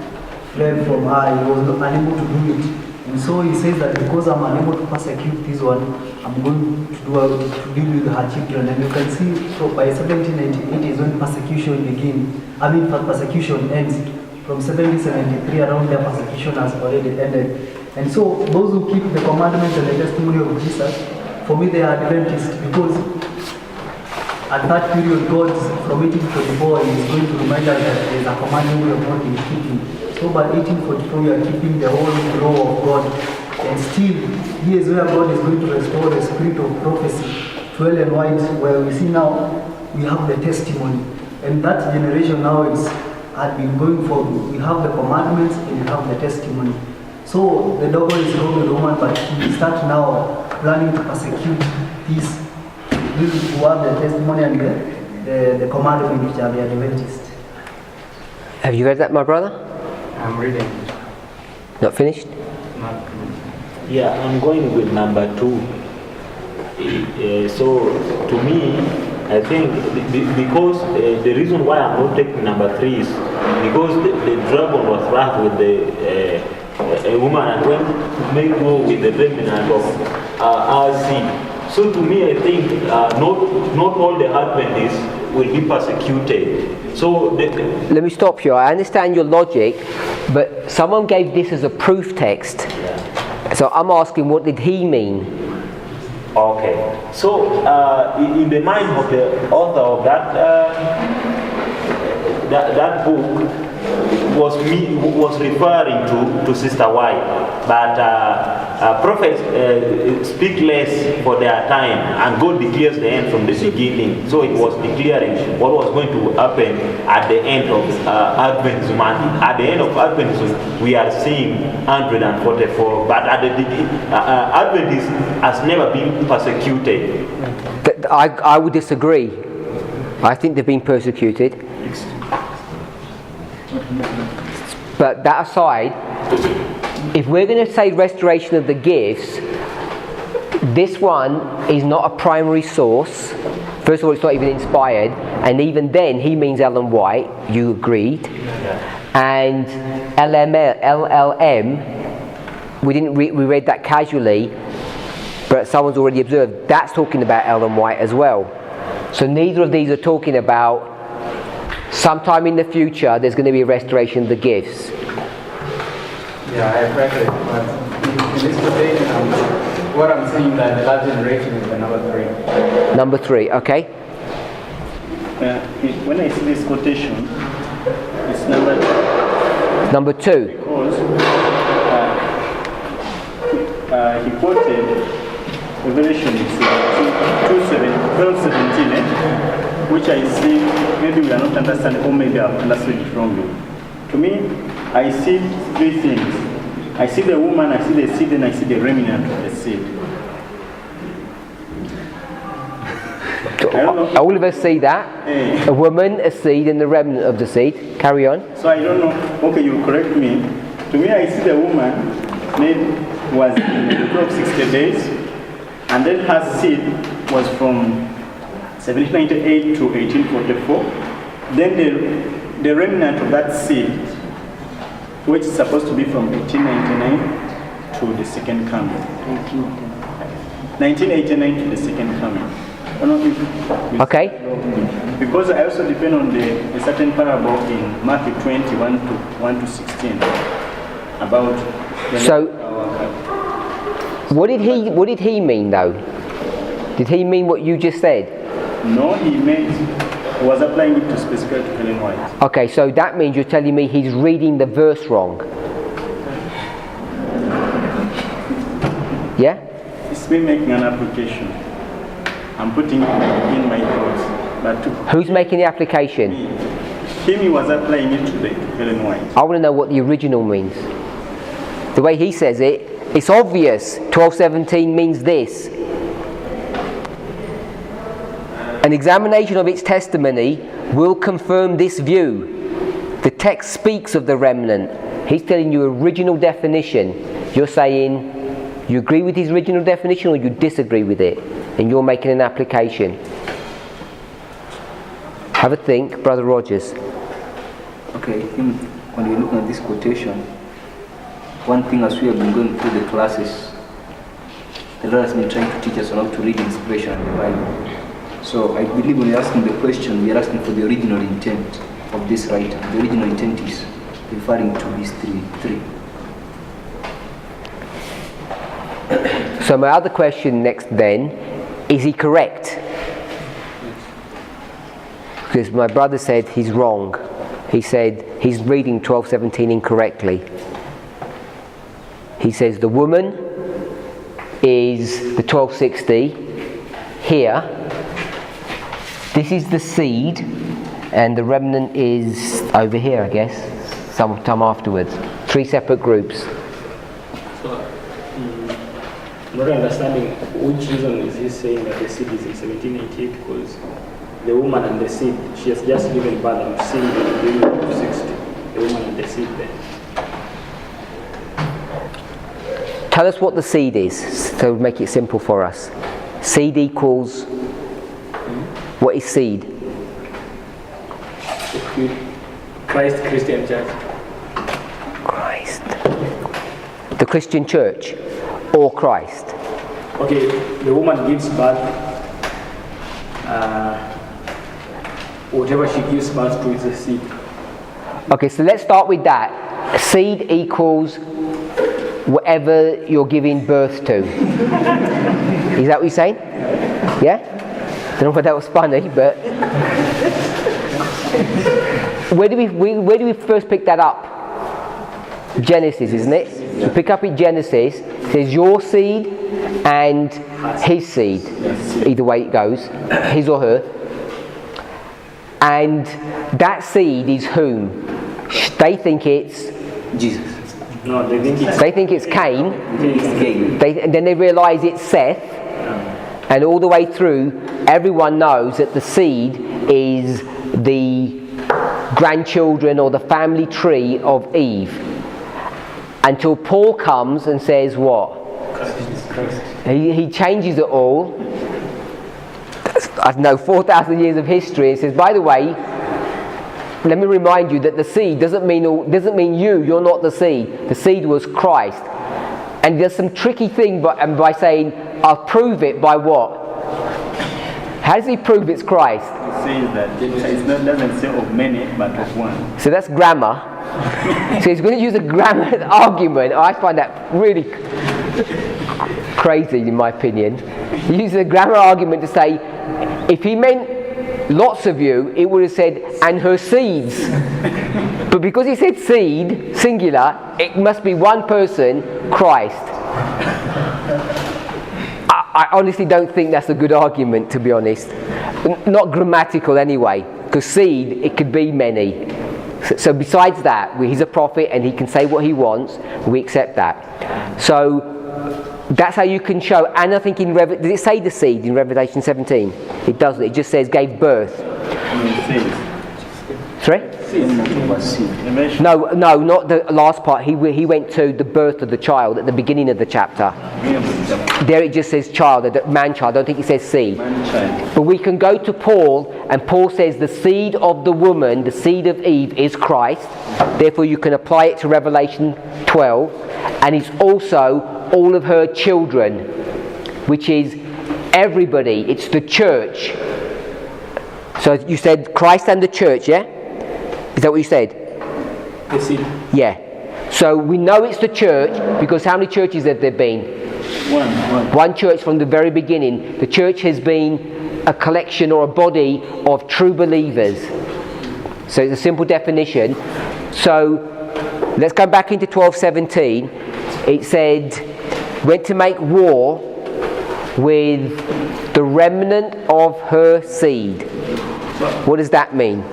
fled from her. He was unable to do it. And so he says that because I'm unable to persecute this one, I'm going to deal with her children. And you can see by 1798 is when persecution begins. Persecution ends. From 1773 around there, persecution has already ended. And so those who keep the commandments and the testimony of Jesus, for me they are Adventists, because at that period, God, from 1844, is going to remind us that there is a commandment we have not been keeping. So by 1844, we are keeping the whole law of God. And still, here is where God is going to restore the spirit of prophecy to Ellen White, where we see now we have the testimony. And that generation now had been going for, we have the commandments and we have the testimony. So the devil is wrong with the woman, but he starts now planning to persecute these who have the testimony and the commandment, which are the Adventists. Have you read that, my brother? I'm reading. Not finished? Not finished. Yeah, I'm going with number 2. So to me, I think because the reason why I'm not taking number 3 is because the dragon was wrath with a woman and went make war with the remnant of our seed. So to me, I think not all the Adventists will be persecuted. So let me stop you. I understand your logic, but someone gave this as a proof text. Yeah. So I'm asking, what did he mean? Okay. So in the mind of the author of that book was referring to Sister White, but prophets speak less for their time, and God declares the end from the beginning. So it was declaring what was going to happen at the end of Adventism. And at the end of Adventism, we are seeing 144. But at the beginning, Adventism has never been persecuted. I would disagree. I think they've been persecuted. But that aside, if we're going to say restoration of the gifts, this one is not a primary source. First of all, it's not even inspired, and even then he means Ellen White, you agreed. And LLM, we read that casually, but someone's already observed that's talking about Ellen White as well. So neither of these are talking about sometime in the future there's going to be a restoration of the gifts. Yeah, I have read it, but in this quotation, what I'm saying that the last generation is the number 3. Number 3, okay. When I see this quotation, it's number 2. Number 2. Because he quoted Revelation 12:17, which I see maybe we are not understanding, or maybe I've understood it wrongly. To me, I see 3 things. I see the woman, I see the seed, and I see the remnant of the seed. All of us see that. A woman, a seed, and the remnant of the seed. Carry on. So I don't know. Okay, you correct me. To me, I see the woman was in the group of 60 days, and then her seed was from 1798 to 1844. Then the remnant of that seed, which is supposed to be from 1899 to the second coming. 1989 to the second coming. Okay. Because I also depend on the certain parable in Matthew 21 to 1 to 16 about. So, what did he mean though? Did he mean what you just said? No, he was applying it to specifically to Ellen White. Okay, so that means you're telling me he's reading the verse wrong. Yeah? It's me making an application. I'm putting it in my thoughts. But who's making the application? He was applying it to Ellen White. I want to know what the original means. The way he says it, it's obvious. 12:17 means this. An examination of its testimony will confirm this view. The text speaks of the remnant. He's telling you original definition. You're saying you agree with his original definition or you disagree with it, and you're making an application. Have a think, Brother Rogers. Okay, I think when we're looking at this quotation, one thing as we have been going through the classes, the Lord has been trying to teach us how to read inspiration in the Bible. So I believe when we're asking the question, we are asking for the original intent of this writer. The original intent is referring to history 3. So my other question next then, is he correct? Because my brother said he's wrong. He said he's reading 12:17 incorrectly. He says the woman is the 1260 here. This is the seed, and the remnant is over here, I guess, sometime afterwards. 3 separate groups. So, not understanding which reason is he saying that the seed is in 1788, because the woman and the seed, she has just given birth. I'm seeing the beginning of 60, the woman and the seed there. Tell us what the seed is, so make it simple for us. Seed equals, what is seed? Christ Christian Church. Christ. The Christian Church or Christ? Okay, the woman gives birth. Whatever she gives birth to is a seed. Okay, so let's start with that. A seed equals whatever you're giving birth to. Is that what you're saying? Yeah? Don't know if that was funny, but where do we first pick that up? Genesis, isn't it? So pick up in Genesis. There's your seed and his seed. Either way it goes, his or her. And that seed is whom? They think it's Jesus. No, they think it's Cain. And then they realise it's Seth. And all the way through, everyone knows that the seed is the grandchildren or the family tree of Eve. Until Paul comes and says what? He changes it all. I don't know, 4,000 years of history, and says, by the way, let me remind you that the seed doesn't mean you're not the seed. The seed was Christ. And there's some tricky thing by saying, I'll prove it by what? How does he prove it's Christ? It says that it doesn't say of many, but of one. So that's grammar. So he's going to use a grammar argument. I find that really crazy in my opinion. He uses a grammar argument to say, if he meant lots of you, it would have said, and her seeds. But because he said seed, singular, it must be one person, Christ. I honestly don't think that's a good argument, to be honest. Not grammatical anyway, because seed, it could be many. So besides that, he's a prophet and he can say what he wants, we accept that. So that's how you can show. And I think does it say the seed in Revelation 17? It doesn't. It just says gave birth. Sorry? No, not the last part. He went to the birth of the child at the beginning of the chapter. There it just says child, man-child. I don't think it says seed. But we can go to Paul, and Paul says the seed of the woman, the seed of Eve, is Christ. Therefore you can apply it to Revelation 12. And it's also all of her children, which is everybody. It's the church. So you said Christ and the church, yeah? Is that what you said? Yes. Yeah. So we know it's the church because how many churches have there been? One church from the very beginning. The church has been a collection or a body of true believers. So it's a simple definition. So let's go back into 12:17. It said, went to make war with the remnant of her seed. What does that mean?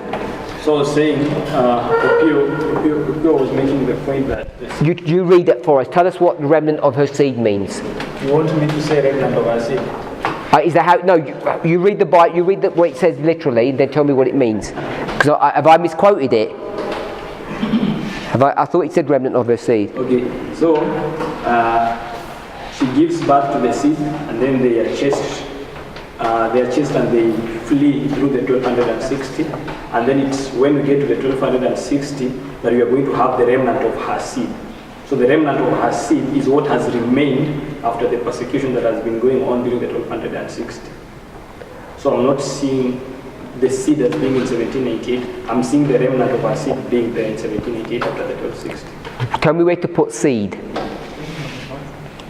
So I was saying, Opio was making the point that... You read it for us. Tell us what the remnant of her seed means. You want me to say remnant of her seed? Is that how? No, you read the Bible. You read what it says literally, and then tell me what it means. Because have I misquoted it? I thought it said remnant of her seed. Okay, so she gives birth to the seed, and then they are chased. They are chased and they flee through the 1260, and then it's when we get to the 1260 that we are going to have the remnant of her seed. So the remnant of her seed is what has remained after the persecution that has been going on during the 1260. So I'm not seeing the seed as being in 1788. I'm seeing the remnant of her seed being there in 1788 after the 1260. Tell me where to put seed.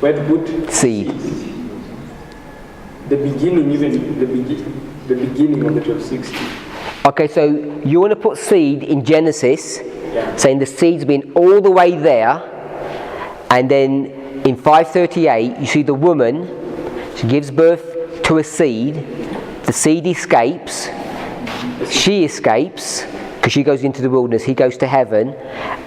Where to put seed? The beginning, even the beginning of the 1260. Okay, so you want to put seed in Genesis, saying the seed's been all the way there, and then in 538 you see the woman, she gives birth to a seed, the seed escapes, she escapes, because she goes into the wilderness, he goes to heaven,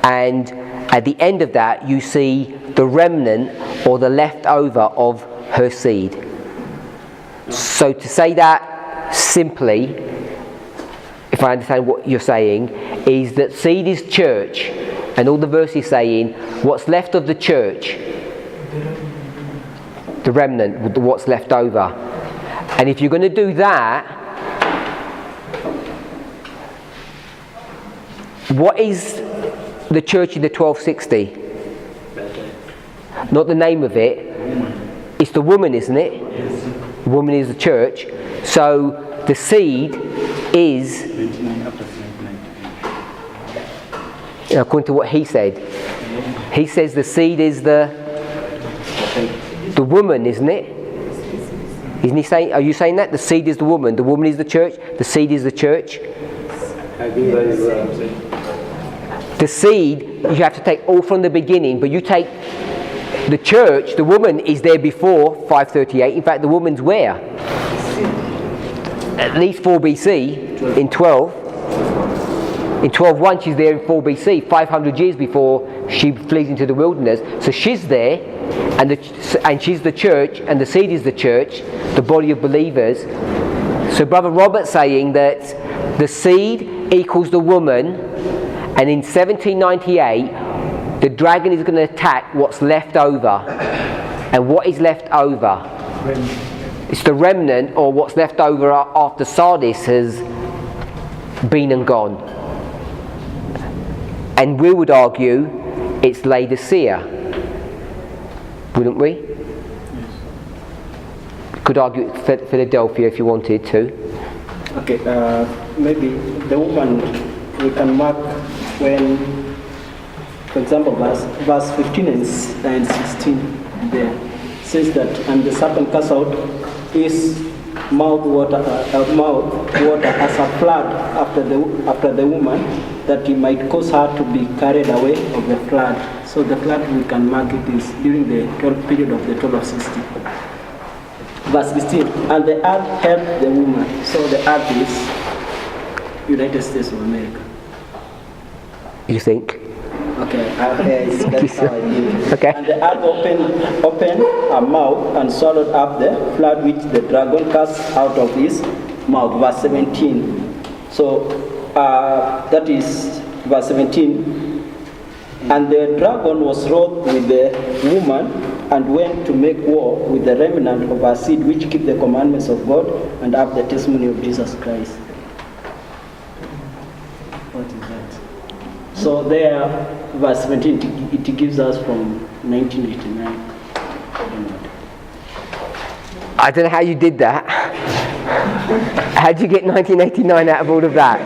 and at the end of that you see the remnant or the leftover of her seed. So to say that simply, if I understand what you're saying, is that seed is church, and all the verses saying what's left of the church, the remnant, what's left over. And if you're going to do that, what is the church in the 1260? Not the name of it, it's the woman, isn't it? The woman is the church. So the seed is, according to what he said, he says the seed is the woman, isn't it? Isn't he saying? Are you saying that the seed is the woman is the church, the seed is the church? I think that is what I'm saying. The seed you have to take all from the beginning, but you take the church, the woman is there before 538. In fact, the woman's where? At least 4 BC, in 12. In 12:1 she's there in 4 BC, 500 years before she flees into the wilderness. So she's there, and she's the church, and the seed is the church, the body of believers. So Brother Robert's saying that the seed equals the woman, and in 1798 the dragon is going to attack what's left over. And what is left over? It's the remnant, or what's left over after Sardis has been and gone. And we would argue it's Laodicea, wouldn't we? Could argue it's Philadelphia if you wanted to. Okay, maybe the woman we can mark when, for example, verse 15 and 16 there says that, and the serpent cast out his mouth water as a flood after the woman, that he might cause her to be carried away of the flood. So the flood we can mark it is during the 12th period of the 1260. Verse 16, and the earth helped the woman. So the earth is United States of America. You think? Okay, that's how I think. Okay. And the earth opened her mouth and swallowed up the flood which the dragon cast out of his mouth. Verse 17. So that is verse 17. And the dragon was wroth with the woman, and went to make war with the remnant of her seed, which keep the commandments of God and have the testimony of Jesus Christ. What is that? So there, verse 17, it gives us from 1989. I don't know how you did that. How did you get 1989 out of all of that?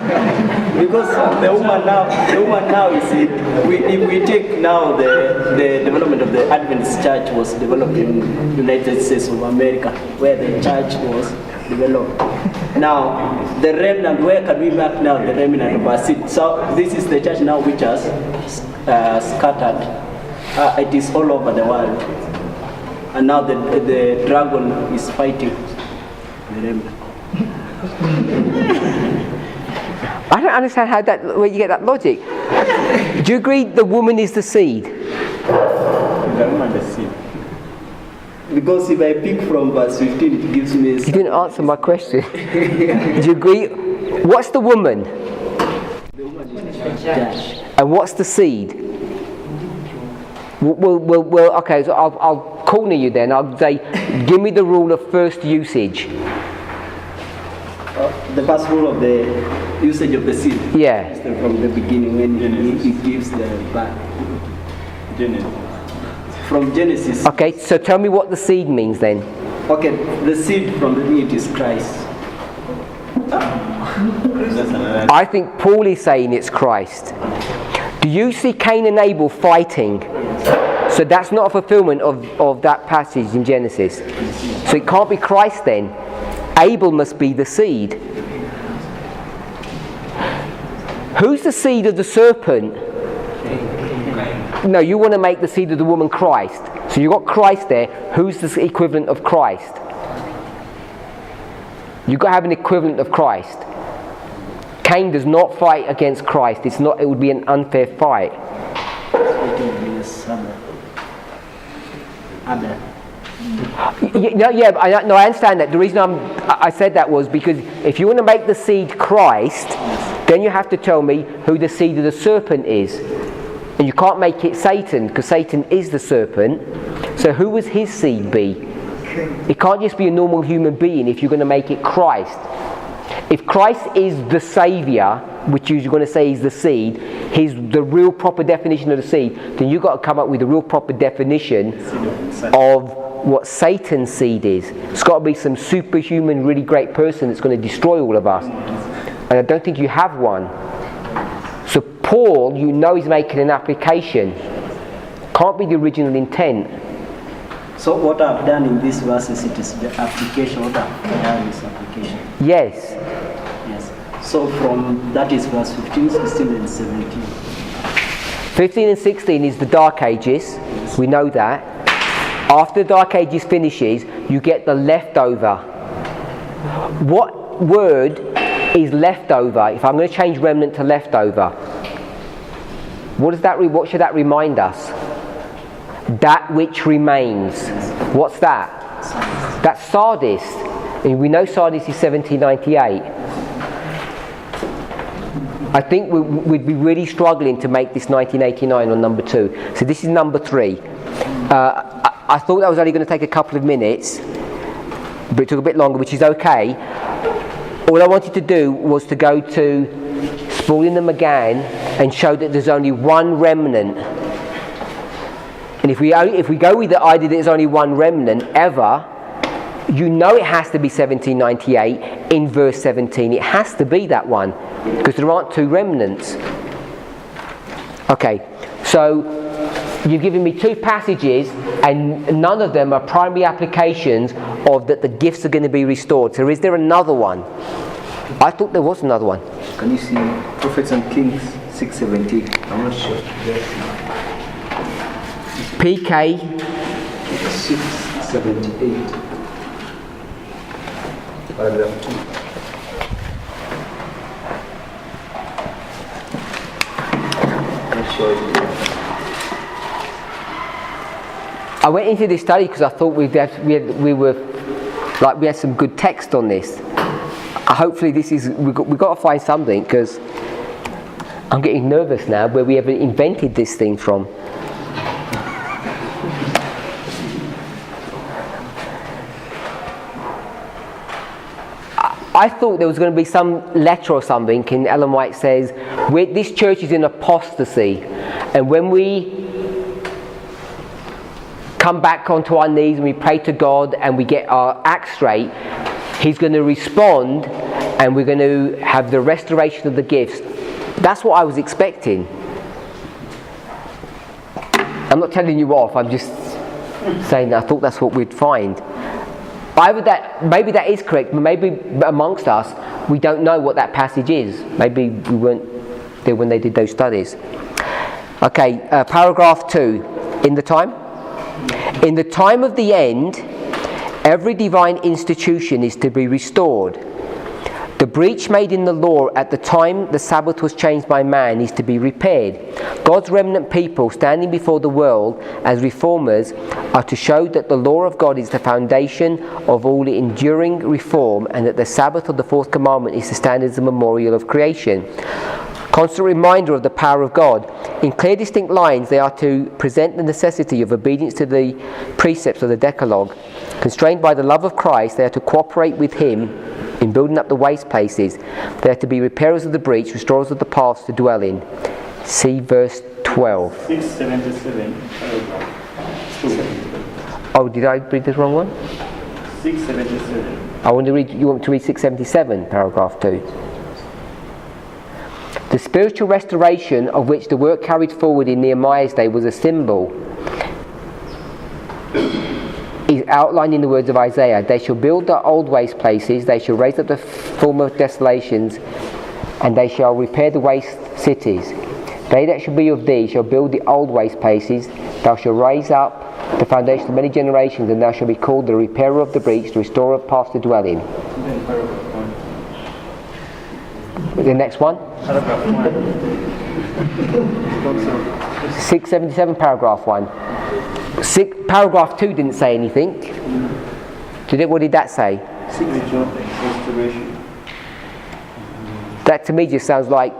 Because the woman now, you see, if we take now the development of the Adventist church was developed in United States of America, where the church was developed. Now, the remnant, where can we mark now the remnant of our seed? So this is the church now which has scattered. It is all over the world. And now the dragon is fighting the remnant. I don't understand where you get that logic. Do you agree the woman is the seed? The woman is the seed. Because if I pick from verse 15, it gives me... You didn't answer my question. Do you agree? What's the woman? The woman is the church. And what's the seed? Well, okay, so I'll corner you then. I'll say, give me the rule of first usage. The first rule of the usage of the seed. Yeah. From the beginning when he gives the birth. From Genesis. Okay, so tell me what the seed means then. Okay, the seed from the meat is Christ. I think Paul is saying it's Christ. Do you see Cain and Abel fighting? So that's not a fulfillment of that passage in Genesis. So it can't be Christ then. Abel must be the seed. Who's the seed of the serpent? No, you want to make the seed of the woman Christ. So you've got Christ there. Who's the equivalent of Christ? You've got to have an equivalent of Christ. Cain does not fight against Christ. It would be an unfair fight. I understand that. The reason I said that was because if you want to make the seed Christ, then you have to tell me who the seed of the serpent is. And you can't make it Satan, because Satan is the serpent. So who would his seed be? It can't just be a normal human being if you're going to make it Christ. If Christ is the Saviour, which you're going to say is the seed, he's the real proper definition of the seed, then you've got to come up with a real proper definition of what Satan's seed is. It's got to be some superhuman, really great person that's going to destroy all of us. And I don't think you have one. So Paul, you know, he's making an application. Can't be the original intent. So what I've done in these verses, it is the application. What I've done is application. Yes. Yes. So from that is verse 15, 16 and 17. 15 and 16 is the Dark Ages. Yes. We know that. After the Dark Ages finishes, you get the leftover. What word is leftover? If I'm going to change remnant to leftover, what should that remind us? That which remains. What's that? That's Sardis. And we know Sardis is 1798. I think we'd be really struggling to make this 1989 on number 2. So this is number 3. I thought that was only going to take a couple of minutes, but it took a bit longer, which is okay. All I wanted to do was to go to Spalding and McGann and show that there's only one remnant. And if we go with the idea that there's only one remnant ever, you know it has to be 1798 in verse 17. It has to be that one, because there aren't 2 remnants. Okay, so you've given me 2 passages, and none of them are primary applications of that the gifts are going to be restored. So is there another one? I thought there was another one. Can you see Prophets and Kings 6:17? I'm not sure. PK 6:78. Paragraph 2. Not sure. I went into this study because I thought we had some good text on this. Hopefully we've got to find something, because I'm getting nervous now where we haven't invented this thing from. I thought there was going to be some letter or something, and Ellen White says, this church is in apostasy, and when we come back onto our knees and we pray to God and we get our act straight, He's going to respond and we're going to have the restoration of the gifts. That's what I was expecting. I'm not telling you off, I'm just saying that I thought that's what we'd find. Maybe that is correct, but maybe amongst us we don't know what that passage is. Maybe we weren't there when they did those studies. Okay, paragraph 2. In the time of the end, every divine institution is to be restored. The breach made in the law at the time the Sabbath was changed by man is to be repaired. God's remnant people standing before the world as reformers are to show that the law of God is the foundation of all enduring reform, and that the Sabbath of the 4th commandment is to stand as a memorial of creation. Constant reminder of the power of God. In clear, distinct lines, they are to present the necessity of obedience to the precepts of the Decalogue. Constrained by the love of Christ, they are to cooperate with Him in building up the waste places. They are to be repairers of the breach, restorers of the paths to dwell in. See verse 12. 677, paragraph 2. Oh, did I read the wrong one? 677. You want me to read 677, paragraph 2. The spiritual restoration of which the work carried forward in Nehemiah's day was a symbol is outlined in the words of Isaiah. They shall build the old waste places, they shall raise up the former desolations, and they shall repair the waste cities. They that shall be of thee shall build the old waste places, thou shalt raise up the foundation of many generations, and thou shalt be called the repairer of the breach, the restorer of paths to dwell in. The next one? 677, paragraph 1. Paragraph 2 didn't say anything. What did that say? Signature restoration. That to me just sounds like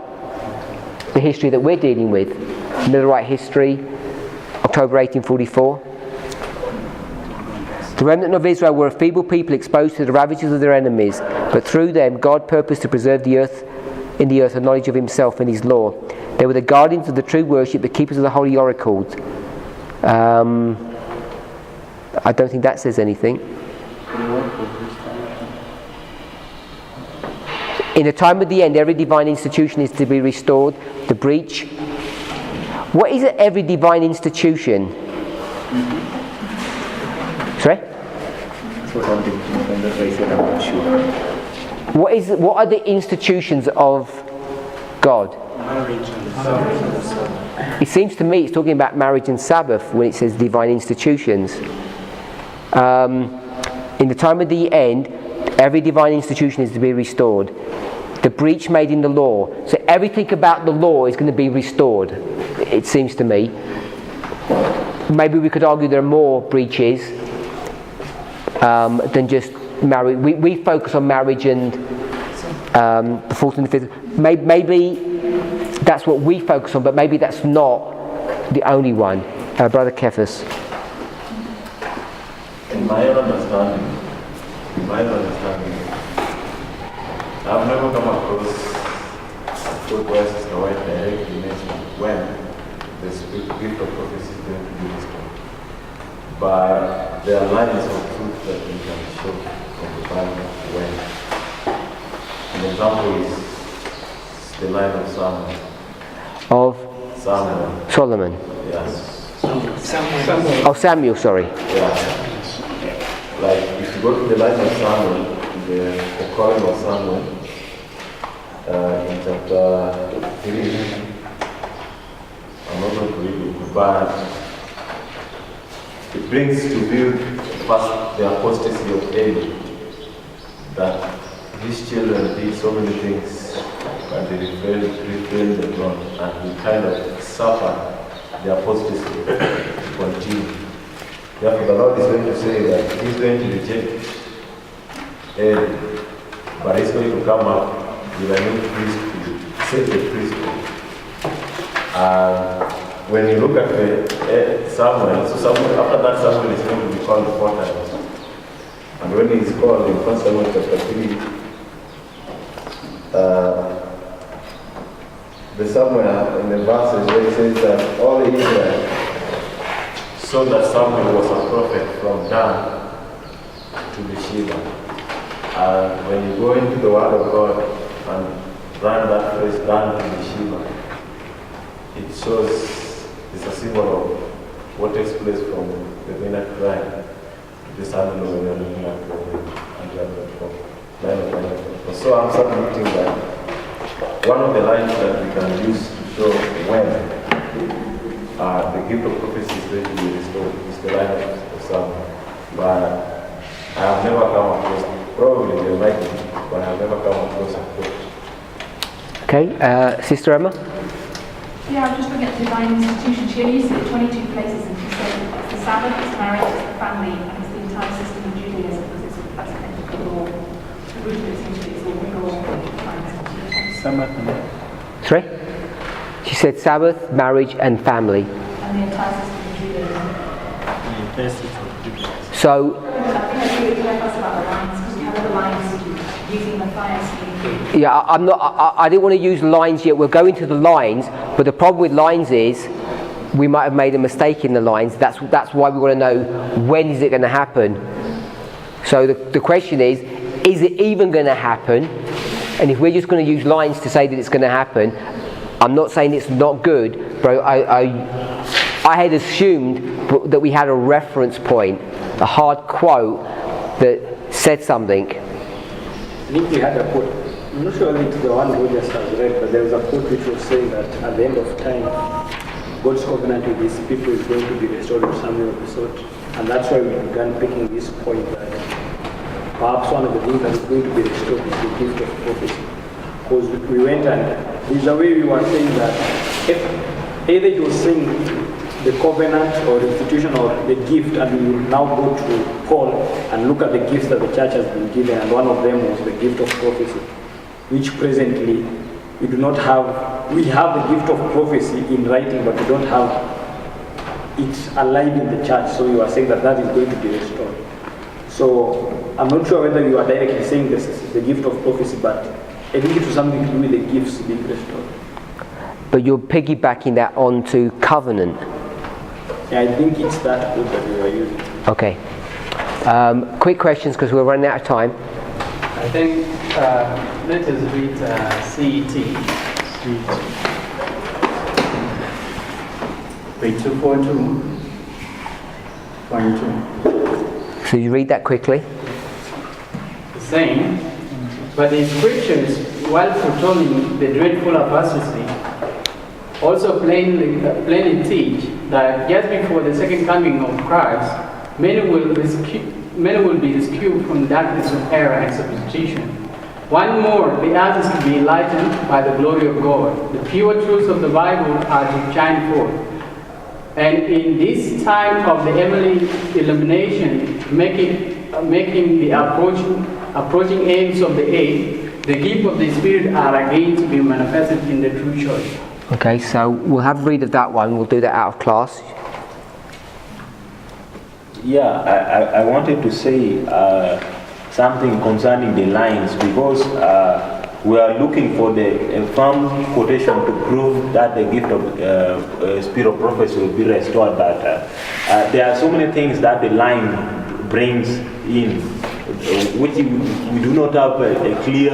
the history that we're dealing with. Millerite history, October 1844. The remnant of Israel were a feeble people exposed to the ravages of their enemies, but through them God purposed to preserve the earth a knowledge of Himself and His law. They were the guardians of the true worship, the keepers of the holy oracles. I don't think that says anything. In the time of the end, every divine institution is to be restored. The breach. What is every divine institution? Sorry? That's what I'm thinking. That's why I said I'm not sure. What are the institutions of God? Marriage and Sabbath. It seems to me it's talking about marriage and Sabbath when it says divine institutions. In the time of the end, every divine institution is to be restored. The breach made in the law. So everything about the law is going to be restored, it seems to me. Maybe we could argue there are more breaches than just marriage. We focus on marriage and the fourth and the fifth. Maybe that's what we focus on, but maybe that's not the only one. Brother Kephas. In my understanding, I've never come across good verses the way directly mentioned when the gift of prophecy is going to be restored. But there are lines of truth that we can show from the Bible when. An example is the line of Samuel. Of? Samuel. Solomon. Yes. Samuel. Oh, Samuel, sorry. Yeah. Like, if you go to the line of Samuel, the calling of Samuel, in chapter 3, I'm not going to read it, but it brings to view first the apostasy of Eli, that his children did so many things, but they refrained the throne, and he kind of suffered the apostasy to continue. Therefore, the Lord is going to say that He's going to reject Eli, but He's going to come up with a new priesthood, sacred priesthood. When you look at Samuel, Samuel, after that Samuel is going to be called 4 times. And when he is called in 1 Samuel chapter 3, the Samuel in the verses where it says that all Israel saw that Samuel was a prophet from Dan to Beersheba. And when you go into the Word of God and run that phrase, Dan to Beersheba, it shows it's a symbol of what takes place from the Benach crime to the Samuel when you're looking at the line of. So I'm submitting that one of the lines that we can use to show when the gift of prophecy is going to be restored is the line of Samuel. But I have never come across, probably there might be, but I have never come across a quote. Okay, Sister Emma? Yeah, I'm just looking at divine institutions. She only uses it 22 places, and she said it's the Sabbath, it's marriage, it's the family, and it's the entire system of Judaism, because that's an ethical law. The root of it seems to be it's all legal. Sabbath. Sorry? She said Sabbath, marriage, and family. And the entire system of Judaism. So, I think that's really clear us about the lines, because we have other lines using the fire scheme. yeah, I didn't want to use lines yet. We're going to the lines, but the problem with lines is we might have made a mistake in the lines. That's why we want to know when is it going to happen. So the question is it even going to happen? And if we're just going to use lines to say that it's going to happen, I'm not saying it's not good, but I had assumed that we had a reference point, a hard quote that said something. I think we had a quote. I'm not sure if it's the one who just has read, but there was a quote which was saying that at the end of time, God's covenant with his people is going to be restored or something of the sort. And that's why we began picking this point that perhaps one of the things that is going to be restored is the gift of prophecy. Because we went and there's a way we were saying that if either you were saying the covenant or the institution or the gift, and we will now go to Paul and look at the gifts that the church has been given, and one of them was the gift of prophecy, which presently we do not have. We have the gift of prophecy in writing, but we don't have it alive in the church. So you are saying that that is going to be restored. So I'm not sure whether you are directly saying this is the gift of prophecy, but I think it was something to do with the gifts being restored. But you're piggybacking that onto covenant. Yeah, I think it's that quote that we are using. Okay. Quick questions because we're running out of time. I think let us read CET. Page 242. So you read that quickly. Saying, but the scriptures, while foretelling the dreadful apostasy, also plainly teach that just before the second coming of Christ, many will be rescued from darkness of error and substitution. One more, the earth is to be enlightened by the glory of God. The pure truths of the Bible are to shine forth. And in this time of the heavenly illumination, making the approaching aims of the age, the gift of the Spirit are again to be manifested in the true church. Okay, so we'll have a read of that one. We'll do that out of class. Yeah, I wanted to say something concerning the lines, because we are looking for the firm quotation to prove that the gift of spirit of prophecy will be restored. But there are so many things that the line brings in, which we do not have a clear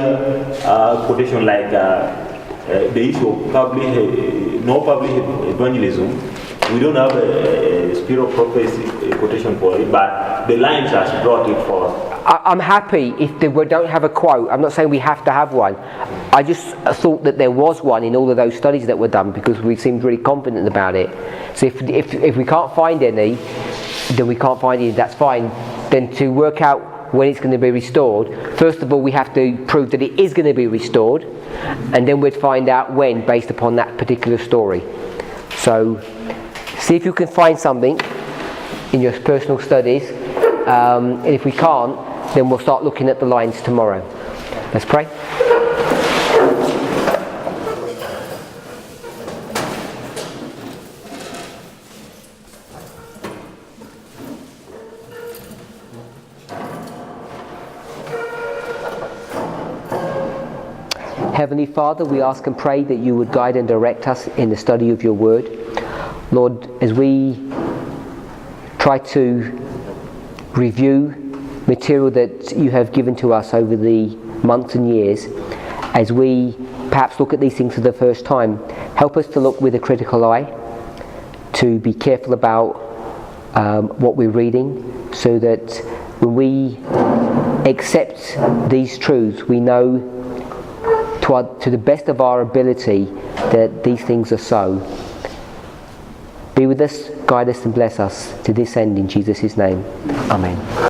quotation, like the issue of public evangelism. We don't have a spirit of prophecy quotation for it, but the lines has brought it forth. I'm happy if we don't have a quote. I'm not saying we have to have one. I just thought that there was one in all of those studies that were done, because we seemed really confident about it. So if we can't find any, then we can't find any. That's fine. Then to work out when it's going to be restored, first of all we have to prove that it is going to be restored, and then we'd find out when based upon that particular story. So see if you can find something in your personal studies, and if we can't, then we'll start looking at the lines tomorrow. Let's pray. Heavenly Father, we ask and pray that you would guide and direct us in the study of your word. Lord, as we try to review material that you have given to us over the months and years, as we perhaps look at these things for the first time, help us to look with a critical eye, to be careful about what we're reading, so that when we accept these truths, we know to the best of our ability that these things are so. Be with us, guide us and bless us to this end in Jesus' name. Amen.